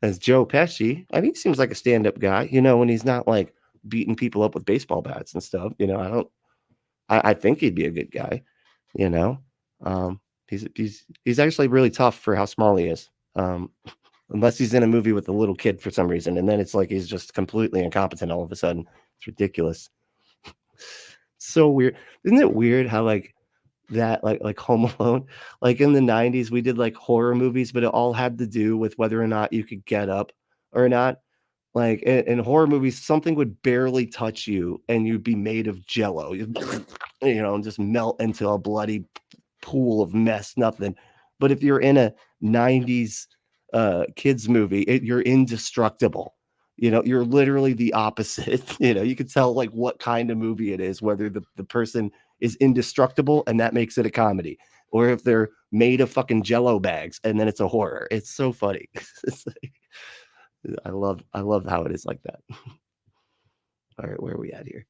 as Joe Pesci. I mean, he seems like a stand-up guy, when he's not like beating people up with baseball bats and stuff. I think he'd be a good guy, he's actually really tough for how small he is. Unless he's in a movie with a little kid for some reason. And then it's like he's just completely incompetent all of a sudden. It's ridiculous. So weird. Isn't it weird how like that, like Home Alone, like in the 90s, we did like horror movies, but it all had to do with whether or not you could get up or not. Like in horror movies, something would barely touch you and you'd be made of jello, and just melt into a bloody pool of mess, nothing. But if you're in a 90s kids movie, you're indestructible. You're literally the opposite. You can tell like what kind of movie it is, whether the person is indestructible and that makes it a comedy, or if they're made of fucking jello bags and then it's a horror. It's so funny. It's like, I love how it is like that. All right, where are we at here?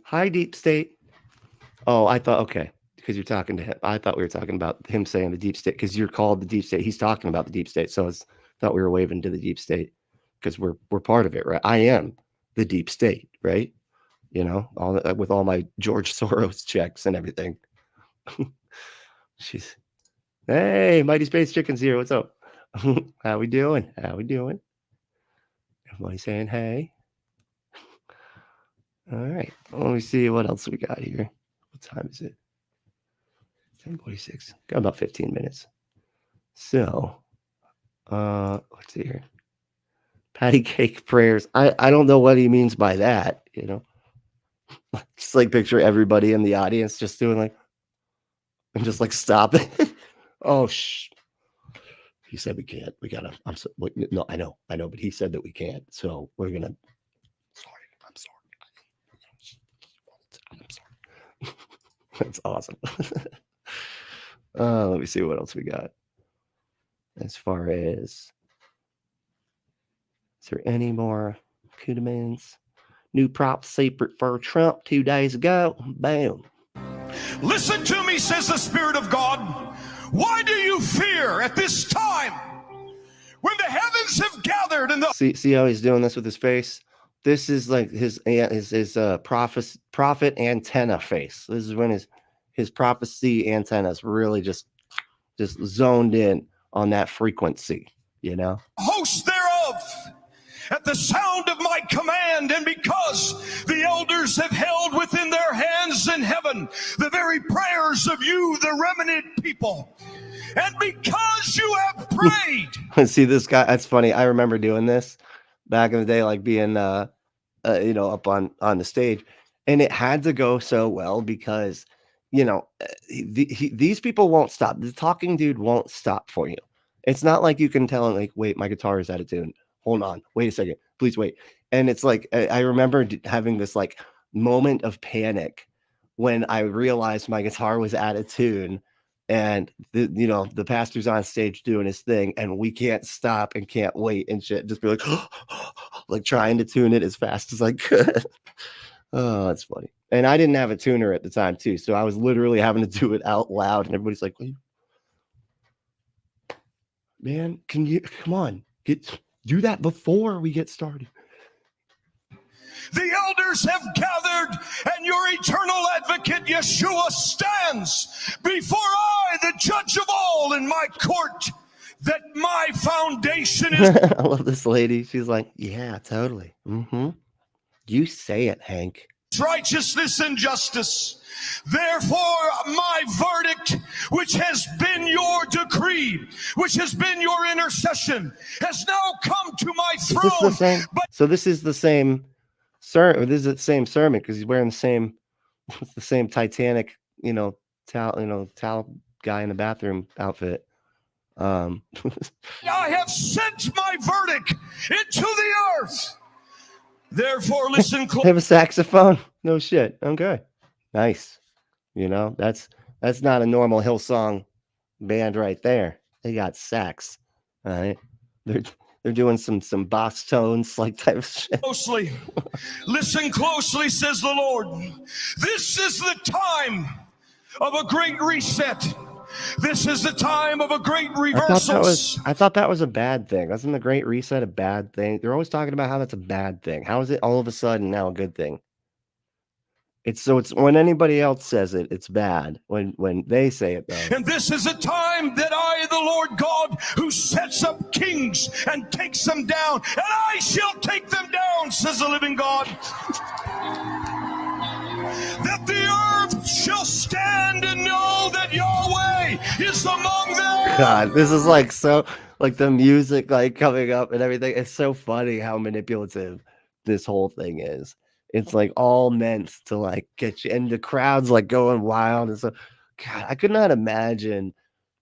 Hi, Deep State. Oh, I thought, okay, because you're talking to him. I thought we were talking about him saying the Deep State because you're called the Deep State. He's talking about the Deep State. So I thought we were waving to the Deep State because we're part of it, right? I am the Deep State, right? With all my George Soros checks and everything. Hey, Mighty Space Chicken's here. What's up? How we doing? Everybody saying hey. All right. Let me see what else we got here. What time is it? 10:46. Got about 15 minutes. So, let's see here. Patty cake prayers. I don't know what he means by that, Just like picture everybody in the audience just doing like, and just like stop it. Oh, he said we can't. We gotta. No, I know, but he said that we can't. So we're gonna. I'm sorry. That's awesome. Let me see what else we got. As far as, is there any more Kunnemans? New prop secret for Trump 2 days ago. Boom. Listen to me, says the Spirit of God. Why do you fear at this time when the heavens have gathered and the see how he's doing this with his face? This is like his prophet antenna face. This is when his prophecy antennas really just zoned in on that frequency, host thereof at the sound of my command, and because the elders have held within their hands in heaven the very prayers of you, the remnant people, and because you have prayed. See this guy? That's funny. I remember doing this back in the day, like being up on the stage, and it had to go so well because you know, these people won't stop. The talking dude won't stop for you. It's not like you can tell him, like, wait, my guitar is out of tune. Hold on. Wait a second. Please wait. And it's like, I remember having this like moment of panic when I realized my guitar was out of tune, and the pastor's on stage doing his thing, and we can't stop and can't wait and shit. Just be like, like trying to tune it as fast as I could. Oh, that's funny. And I didn't have a tuner at the time too, so I was literally having to do it out loud, and everybody's like, man, can you come on, do that before we get started. The elders have gathered, and your eternal advocate Yeshua stands before I, the judge of all, in my court, that my foundation is. I love this lady. She's like, yeah, totally. You say it, Hank. Righteousness and justice. Therefore, my verdict, which has been your decree, which has been your intercession, has now come to my throne. Is this the same? So this is the same sermon. This is the same sermon because he's wearing the same Titanic, towel guy in the bathroom outfit. I have sent my verdict into the earth. Therefore, listen close. They have a saxophone? No shit. Okay. Nice. That's not a normal Hillsong band right there. They got sax. All right. They're doing some bass tones, like type of shit. Closely. Listen closely, says the Lord. This is the time of a great reset. This is the time of a great reversal. I thought that was a bad thing. Wasn't the Great Reset a bad thing? They're always talking about how that's a bad thing. How is it all of a sudden now a good thing? It's when anybody else says it, it's bad. When they say it, though. And this is a time that I, the Lord God, who sets up kings and takes them down, and I shall take them down, says the living God. That the earth shall stand and know that Yahweh is among them. God, this is like the music like coming up and everything. It's so funny how manipulative this whole thing is. It's like all meant to like get you, and the crowd's like going wild. And so, God, I could not imagine,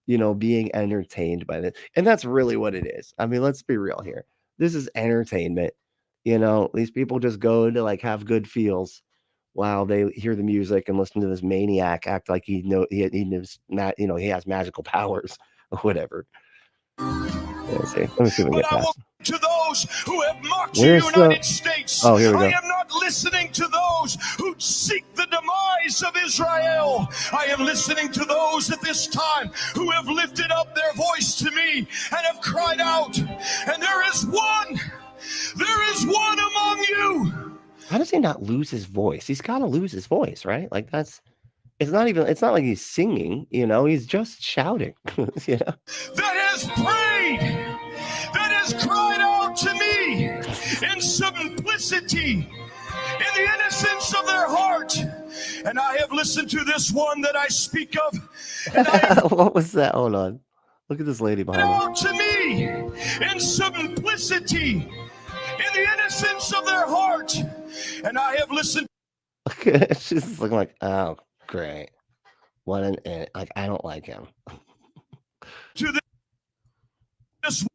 being entertained by this. And that's really what it is. I mean, let's be real here. This is entertainment. These people just go to like have good feels while they hear the music and listen to this maniac act like he knows, he has magical powers or whatever. Let me see if we can get past. To those who have mocked the United States, oh, here we go. I am not listening to those who seek the demise of Israel. I am listening to those at this time who have lifted up their voice to me and have cried out. And there is one among you. How does he not lose his voice? He's got to lose his voice, right? Like it's not like he's singing, he's just shouting, That has prayed, that has cried out to me in simplicity, in the innocence of their heart. And I have listened to this one that I speak of. And what was that? Hold on. Look at this lady behind me. Out to me in simplicity, in the innocence of their heart. And I have listened. She's just looking like, oh, great. What like, I don't like him. To this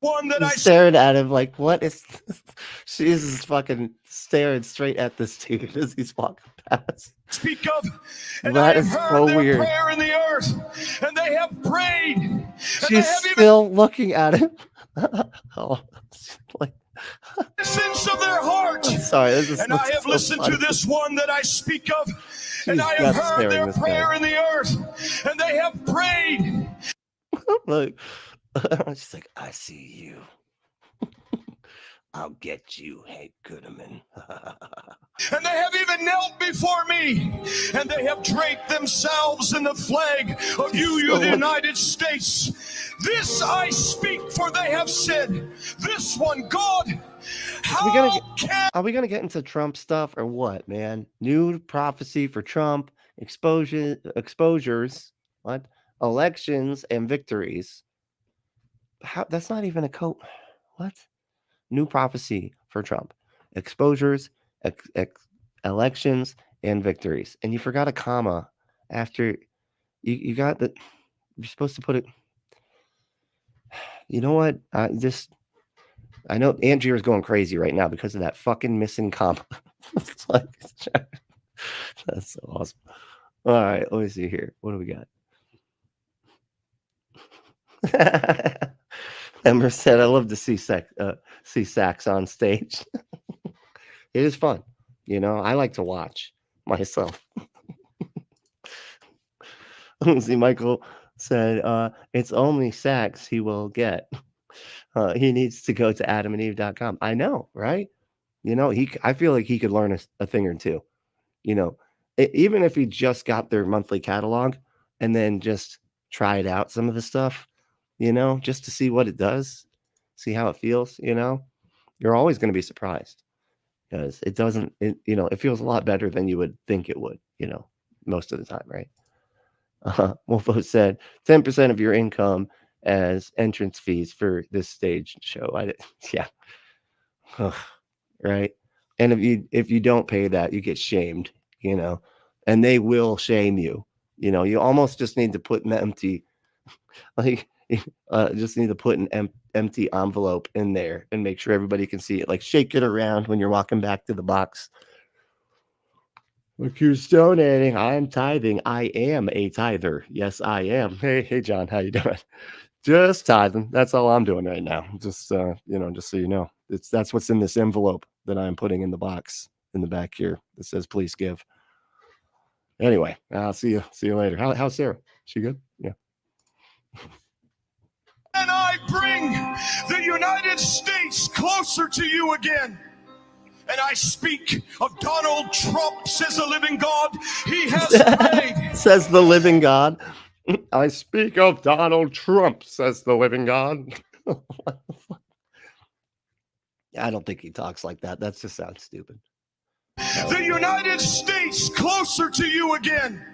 one that I stared at him like, what is this? She's just fucking staring straight at this dude as he's walking past. Speak of, and that I is have so heard weird. Their prayer in the earth, and they have prayed. She's still looking at him. Oh, like. Sense of their heart. I'm sorry, and I have listened funny. to this one that I speak of, and I have heard their prayer in the earth, and they have prayed. Look, she's like, I see you. I'll get you, Hank Kunneman. And they have even knelt before me, and they have draped themselves in the flag of you, the United States. This I speak, for they have said, this one, God, are we gonna get into Trump stuff or what, man? New prophecy for Trump, exposures, what? Elections and victories. That's not even a quote. What? New prophecy for Trump, exposures, elections, and victories. And you forgot a comma after you got the, you're supposed to put it. You know what? I know Angier's going crazy right now because of that fucking missing comp. It's like, that's so awesome. All right, let me see here. What do we got? Ember said, "I love to see sax on stage. It is fun, you know. I like to watch myself." See, Michael said, "It's only sax he will get. He needs to go to AdamandEve.com." I know, right? You know, I feel like he could learn a thing or two. You know, even if he just got their monthly catalog and then just tried out some of the stuff, you know, just to see what it does, see how it feels, you know, you're always going to be surprised because it doesn't, you know, it feels a lot better than you would think it would, you know, most of the time, right? Wolfo said 10% of your income as entrance fees for this stage show. Yeah. Right. And if you don't pay that, you get shamed, you know, and they will shame you. You know, you almost just need to put an empty, like, just need to put an empty envelope in there and make sure everybody can see it. Like, shake it around when you're walking back to the box. Look who's donating. I am tithing. I am a tither. Yes, I am. Hey, John, how you doing? Just tithing. That's all I'm doing right now. Just you know, just so you know, that's what's in this envelope that I'm putting in the box in the back here that says "Please give." Anyway, I'll see you later. How's Sarah? She good? Yeah. And I bring the United States closer to you again. And I speak of Donald Trump, says the living God. He has prayed. Says the living God. I speak of Donald Trump, says the living God. I don't think he talks like that. That just sounds stupid. The United States closer to you again.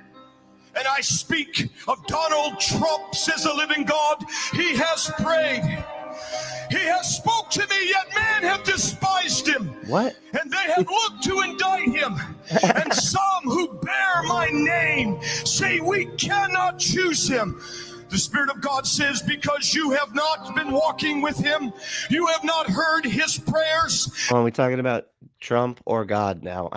And I speak of Donald Trump, says the living God. He has prayed. He has spoke to me, yet man have despised him. What? And they have looked to indict him. And some who bear my name say we cannot choose him. The Spirit of God says, because you have not been walking with him, you have not heard his prayers. Are we talking about Trump or God now?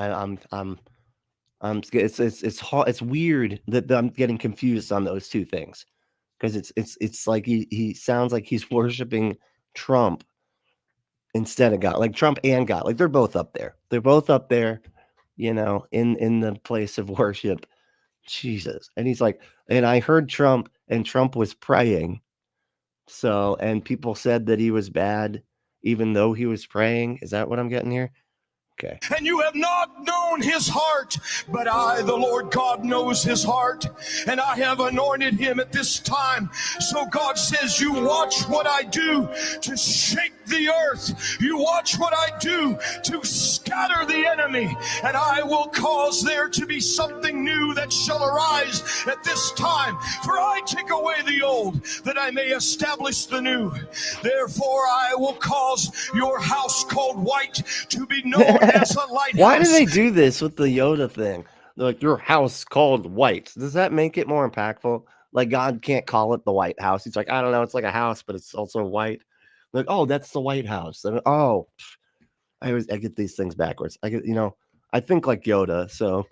It's hard. It's weird that I'm getting confused on those two things because it's like he sounds like he's worshiping Trump instead of God, like Trump and God, like they're both up there. They're both up there, you know, in the place of worship. Jesus, and he's like, and I heard Trump, and Trump was praying. So, and people said that he was bad, even though he was praying. Is that what I'm getting here? Okay. And you have not known his heart, but I, the Lord God, knows his heart, and I have anointed him at this time. So God says, you watch what I do to shake the earth. You watch what I do to scatter the enemy, and I will cause there to be something new that shall arise at this time. For I take away the old, that I may establish the new. Therefore I will cause your house called White to be known as a lighthouse. Why do they do this with the Yoda thing? They're like, your house called White. Does that make it more impactful? Like, God can't call it the White House. He's like, I don't know. It's like a house, but it's also white. Like, oh, that's the White House. And, oh, I get these things backwards. I think like Yoda. So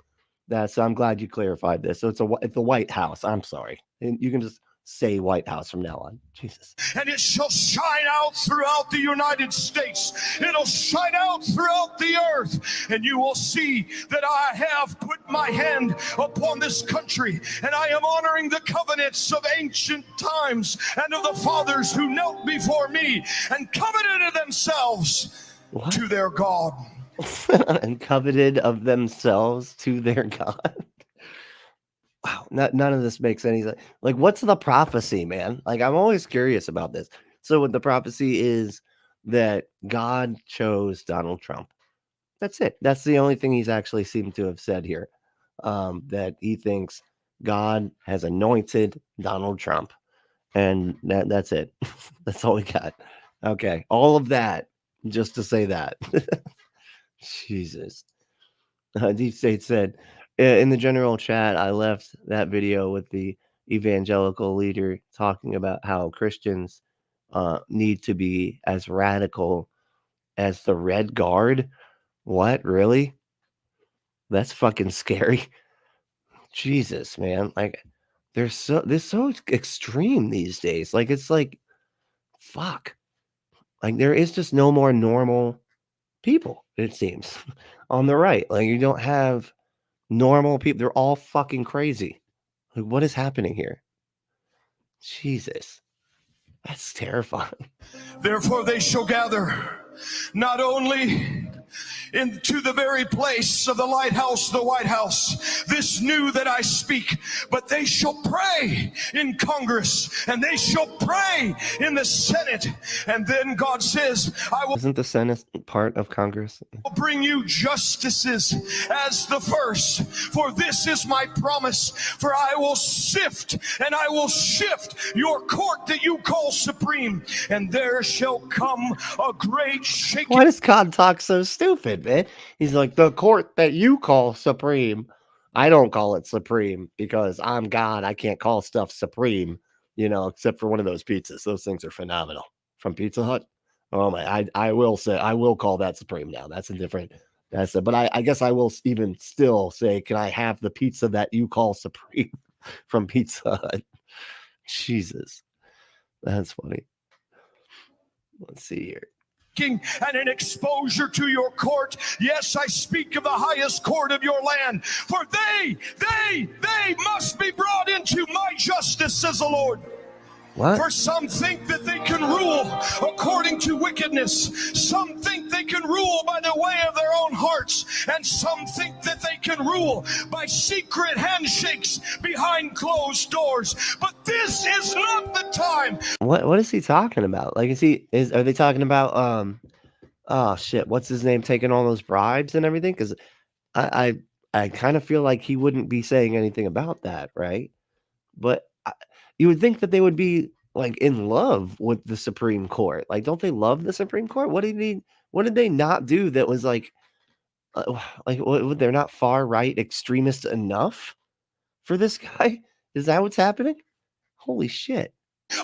I'm glad you clarified this. So it's the White House. I'm sorry. And you can just say White House from now on. Jesus. And it shall shine out throughout the United States. It'll shine out throughout the earth. And you will see that I have put my hand upon this country. And I am honoring the covenants of ancient times and of the fathers who knelt before me and covenanted themselves to their God. And coveted of themselves to their God. Wow, none of this makes any sense. Like, what's the prophecy, man? Like, I'm always curious about this. So, what the prophecy is that God chose Donald Trump. That's it. That's the only thing he's actually seemed to have said here. That he thinks God has anointed Donald Trump, and that's it. That's all we got. Okay, all of that just to say that. Jesus. Deep State said, in the general chat, I left that video with the evangelical leader talking about how Christians need to be as radical as the Red Guard. What? Really? That's fucking scary. Jesus, man. Like, they're so extreme these days. Like, it's like, fuck. Like, there is just no more normal people, it seems, on the right. Like, you don't have normal people. They're all fucking crazy. Like, what is happening here? Jesus. That's terrifying. Therefore they shall gather not only into the very place of the lighthouse, the White House, this new that I speak, but they shall pray in Congress, and they shall pray in the Senate. And then God says, I will Isn't the Senate part of Congress? bring you justices as the first, for this is my promise, for I will sift and I will shift your court that you call supreme, and there shall come a great shaking. Why does God talk so stupid, man? He's like, the court that you call supreme, I don't call it supreme because I'm God. I can't call stuff supreme, except for one of those pizzas. Those things are phenomenal from Pizza Hut. Oh my, I will say, I will call that supreme now. That's a different, but I guess I will even still say, can I have the pizza that you call supreme from Pizza Hut? Jesus, that's funny. Let's see here. And an exposure to your court. Yes, I speak of the highest court of your land, for they must be brought into my justice, says the Lord. What? For some think that they can rule according to wickedness. Some think they can rule by the way of their own hearts. And some think that they can rule by secret handshakes behind closed doors. But this is not the time. What is he talking about? Like, are they talking about, oh shit, what's his name, taking all those bribes and everything? Because I kind of feel like he wouldn't be saying anything about that, right? But you would think that they would be like in love with the Supreme Court. Like, don't they love the Supreme Court? What did they not do that was like they're not far right extremist enough for this guy? Is that what's happening? Holy shit.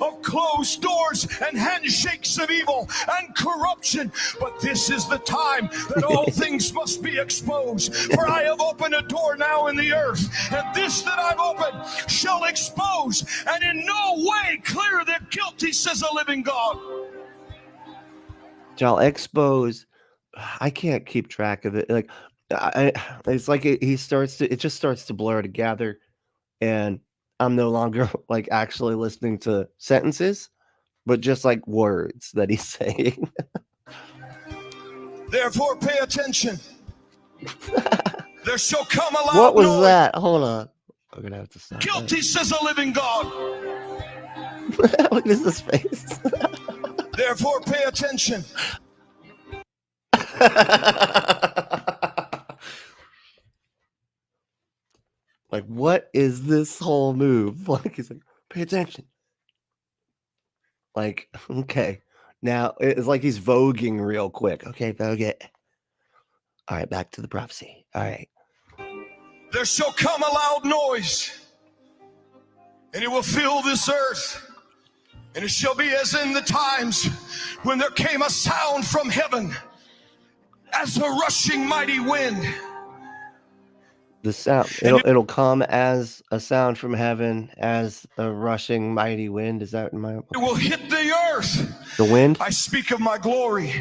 Of closed doors and handshakes of evil and corruption. But this is the time that all things must be exposed. For I have opened a door now in the earth, and this that I've opened shall expose and in no way clear the guilty, says the living God. Shall expose. I can't keep track of it. Like, it's like it just starts to blur together, and I'm no longer like actually listening to sentences, but just like words that he's saying. Therefore, pay attention. There shall come a loud What was noise. that? Hold on. I'm gonna have to stop. Guilty, says the living God. Look at his face. Therefore, pay attention. Like, what is this whole move? Like, he's like, pay attention. Like, okay. Now, it's like he's voguing real quick. Okay, vogue it. All right, back to the prophecy. All right. There shall come a loud noise, and it will fill this earth. And it shall be as in the times when there came a sound from heaven as a rushing mighty wind. The sound, it'll come as a sound from heaven, as a rushing mighty wind. Is that in my? It will hit the earth. The wind? I speak of my glory.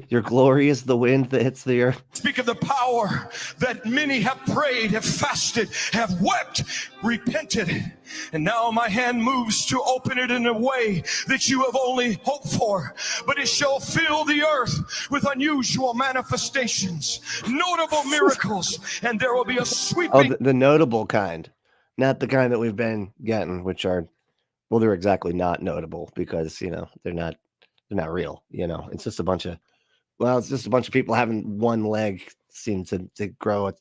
Your glory is the wind that hits the earth. Speak of the power that many have prayed, have fasted, have wept, repented. And now my hand moves to open it in a way that you have only hoped for. But it shall fill the earth with unusual manifestations, notable miracles, and there will be a sweeping. Oh, the notable kind, not the kind that we've been getting, which are, well, they're exactly not notable because, they're not real. It's just a bunch of people having one leg seem to grow a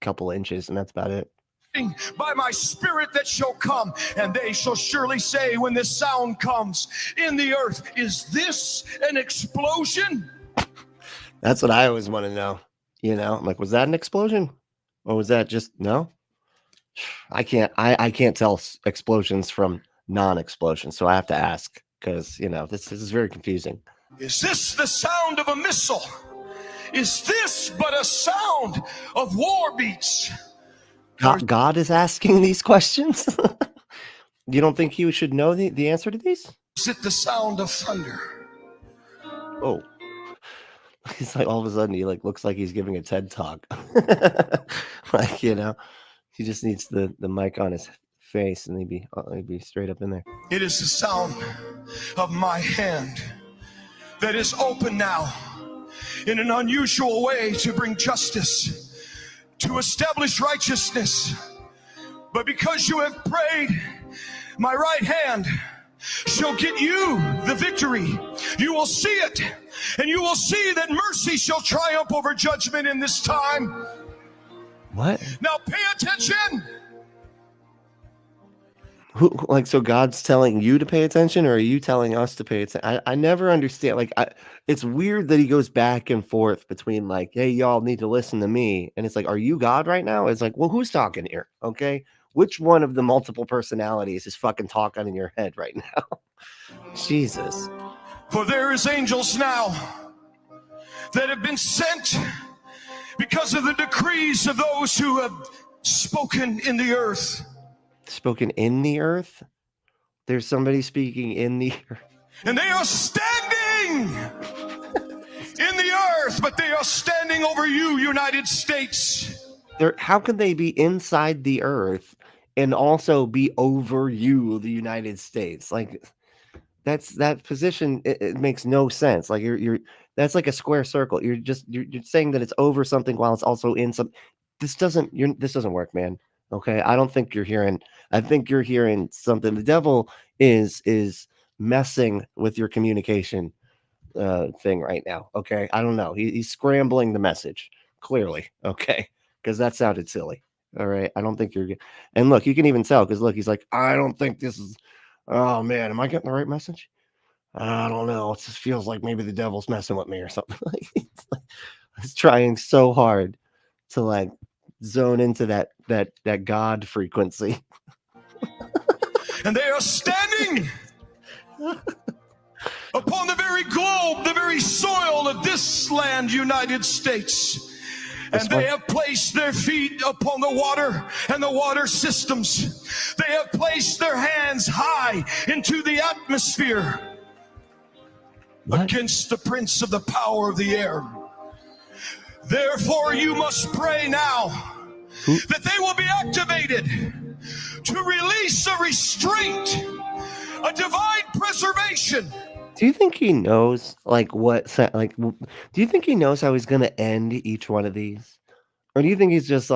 couple inches, and that's about it. By my spirit that shall come, and they shall surely say when this sound comes in the earth, is this an explosion? That's what I always want to know. I'm like, was that an explosion? Or was that just no? I can't tell explosions from non-explosions, so I have to ask because this is very confusing. Is this the sound of a missile? Is this but a sound of war beats? God is asking these questions. You don't think he should know the answer to these? Is it the sound of thunder? Oh, he's like all of a sudden he looks like he's giving a TED talk. He just needs the mic on his face and he'd be straight up in there. It is the sound of my hand that is open now in an unusual way to bring justice, to establish righteousness. But because you have prayed, my right hand shall get you the victory. You will see it, and you will see that mercy shall triumph over judgment in this time. What? Now pay attention. So God's telling you to pay attention, or are you telling us to pay attention? I never understand. It's weird that he goes back and forth between hey, y'all need to listen to me. And it's like, are you God right now? It's like, well, who's talking here? Okay. Which one of the multiple personalities is fucking talking in your head right now? Jesus. For there is angels now that have been sent because of the decrees of those who have spoken in the earth. Spoken in the earth? There's somebody speaking in the earth. And they are standing in the earth, but they are standing over you, United States. How can they be inside the earth and also be over you, the United States? That position, it makes no sense. You're that's like a square circle. You're saying that it's over something while it's also in some. This doesn't work, man. Okay, I don't think you're hearing. I think you're hearing something. The devil is messing with your communication thing right now. Okay, I don't know. He's scrambling the message clearly. Okay, because that sounded silly. All right, I don't think you're. And look, you can even tell because look, he's like, I don't think this is. Oh man, am I getting the right message? I don't know. It just feels like maybe the devil's messing with me or something. He's trying so hard to zone into that God frequency. And they are standing upon the very globe, the very soil of this land, United States. And they have placed their feet upon the water and the water systems. They have placed their hands high into the atmosphere. What? Against the prince of the power of the air. Therefore, you must pray now that they will be activated to release a restraint, a divine preservation. Do you think he knows do you think he knows how he's going to end each one of these? Or do you think he's just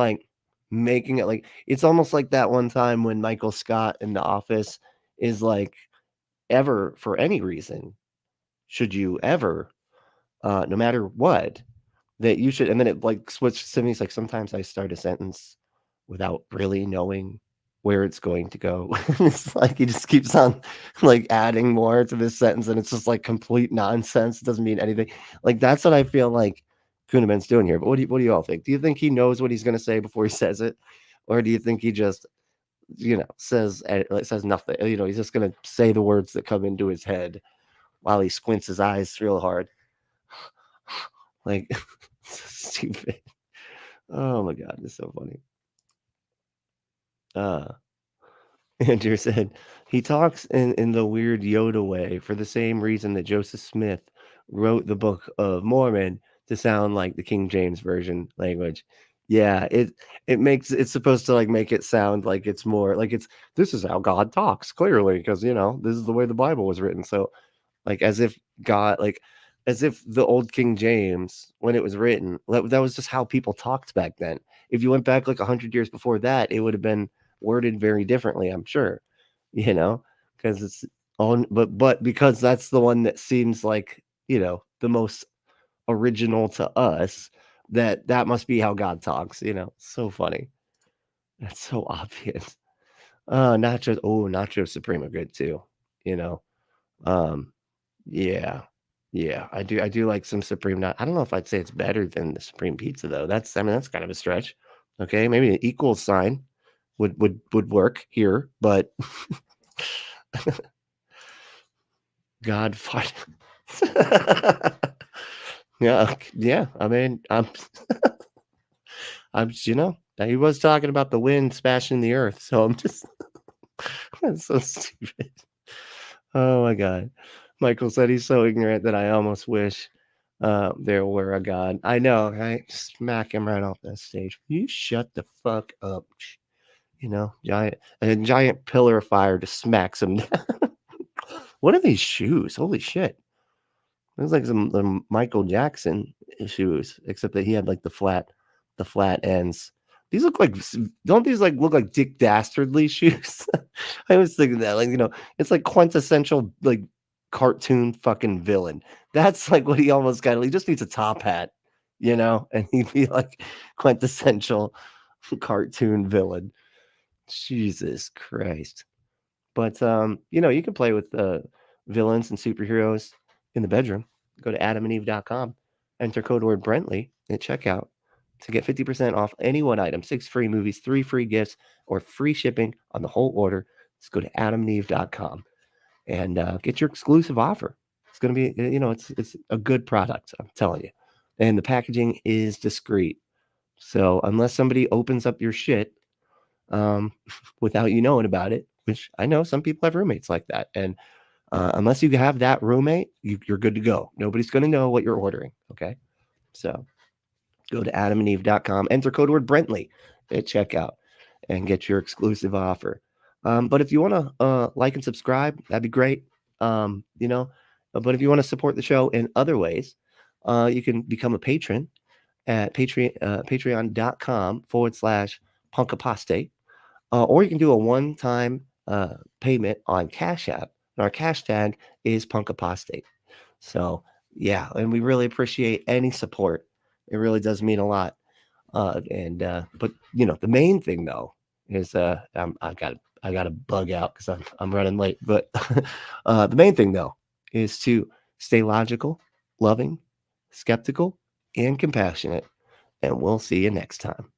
making it it's almost like that one time when Michael Scott in The Office is ever for any reason, should you ever, no matter what, that you should, and then it switched to me. It's sometimes I start a sentence without really knowing where it's going to go. It's he just keeps on adding more to this sentence, and it's just complete nonsense. It doesn't mean anything. That's what I feel like Kunneman's doing here. But what do you all think? Do you think he knows what he's going to say before he says it, or do you think he just says nothing? He's just going to say the words that come into his head while he squints his eyes real hard. Stupid. Oh my God, it's so funny. Andrew said he talks in the weird Yoda way for the same reason that Joseph Smith wrote the Book of Mormon to sound like the King James Version language. Yeah, it's supposed to make it sound like it's more this is how God talks clearly because this is the way the Bible was written. So as if God as if the old King James, when it was written, that was just how people talked back then. If you went back 100 years before that, it would have been worded very differently, I'm sure, because it's on, but because that's the one that seems the most original to us, that must be how God talks, so funny. That's so obvious. Nacho Supreme are good too, yeah, I do like some Supreme. I don't know if I'd say it's better than the Supreme Pizza though. That's kind of a stretch. Okay, maybe an equal sign would work here, but God fight. Yeah. I mean, I'm he was talking about the wind smashing the earth, so I'm just that's so stupid. Oh my God. Michael said he's so ignorant that I almost wish there were a God. I know, right? Smack him right off that stage. You shut the fuck up. A giant pillar of fire just smacks him down. What are these shoes? Holy shit. Looks like some Michael Jackson shoes, except that he had like the flat ends. These look like, don't these like look like Dick Dastardly shoes? I was thinking that, like, it's like quintessential like cartoon fucking villain. That's like what he almost got. He just needs a top hat, and he'd be like quintessential cartoon villain. Jesus Christ. But you can play with villains and superheroes in the bedroom. Go to adamandeve.com, enter code word Brentley at checkout to get 50% off any one item, 6 free movies, 3 free gifts, or free shipping on the whole order. Just go to adamandeve.com and get your exclusive offer. It's going to be, it's a good product, I'm telling you. And the packaging is discreet. So unless somebody opens up your shit without you knowing about it, which I know some people have roommates like that. And unless you have that roommate, you're good to go. Nobody's going to know what you're ordering. Okay. So go to adamandeve.com, enter code word Brentley at checkout and get your exclusive offer. But if you want to like and subscribe, that'd be great. But if you want to support the show in other ways, you can become a patron at patreon.com/Punk Apostate. Or you can do a one-time payment on Cash App. And our cash tag is Punk Apostate. So, yeah, and we really appreciate any support. It really does mean a lot. But the main thing though is I got to bug out because I'm running late. But the main thing though is to stay logical, loving, skeptical, and compassionate. And we'll see you next time.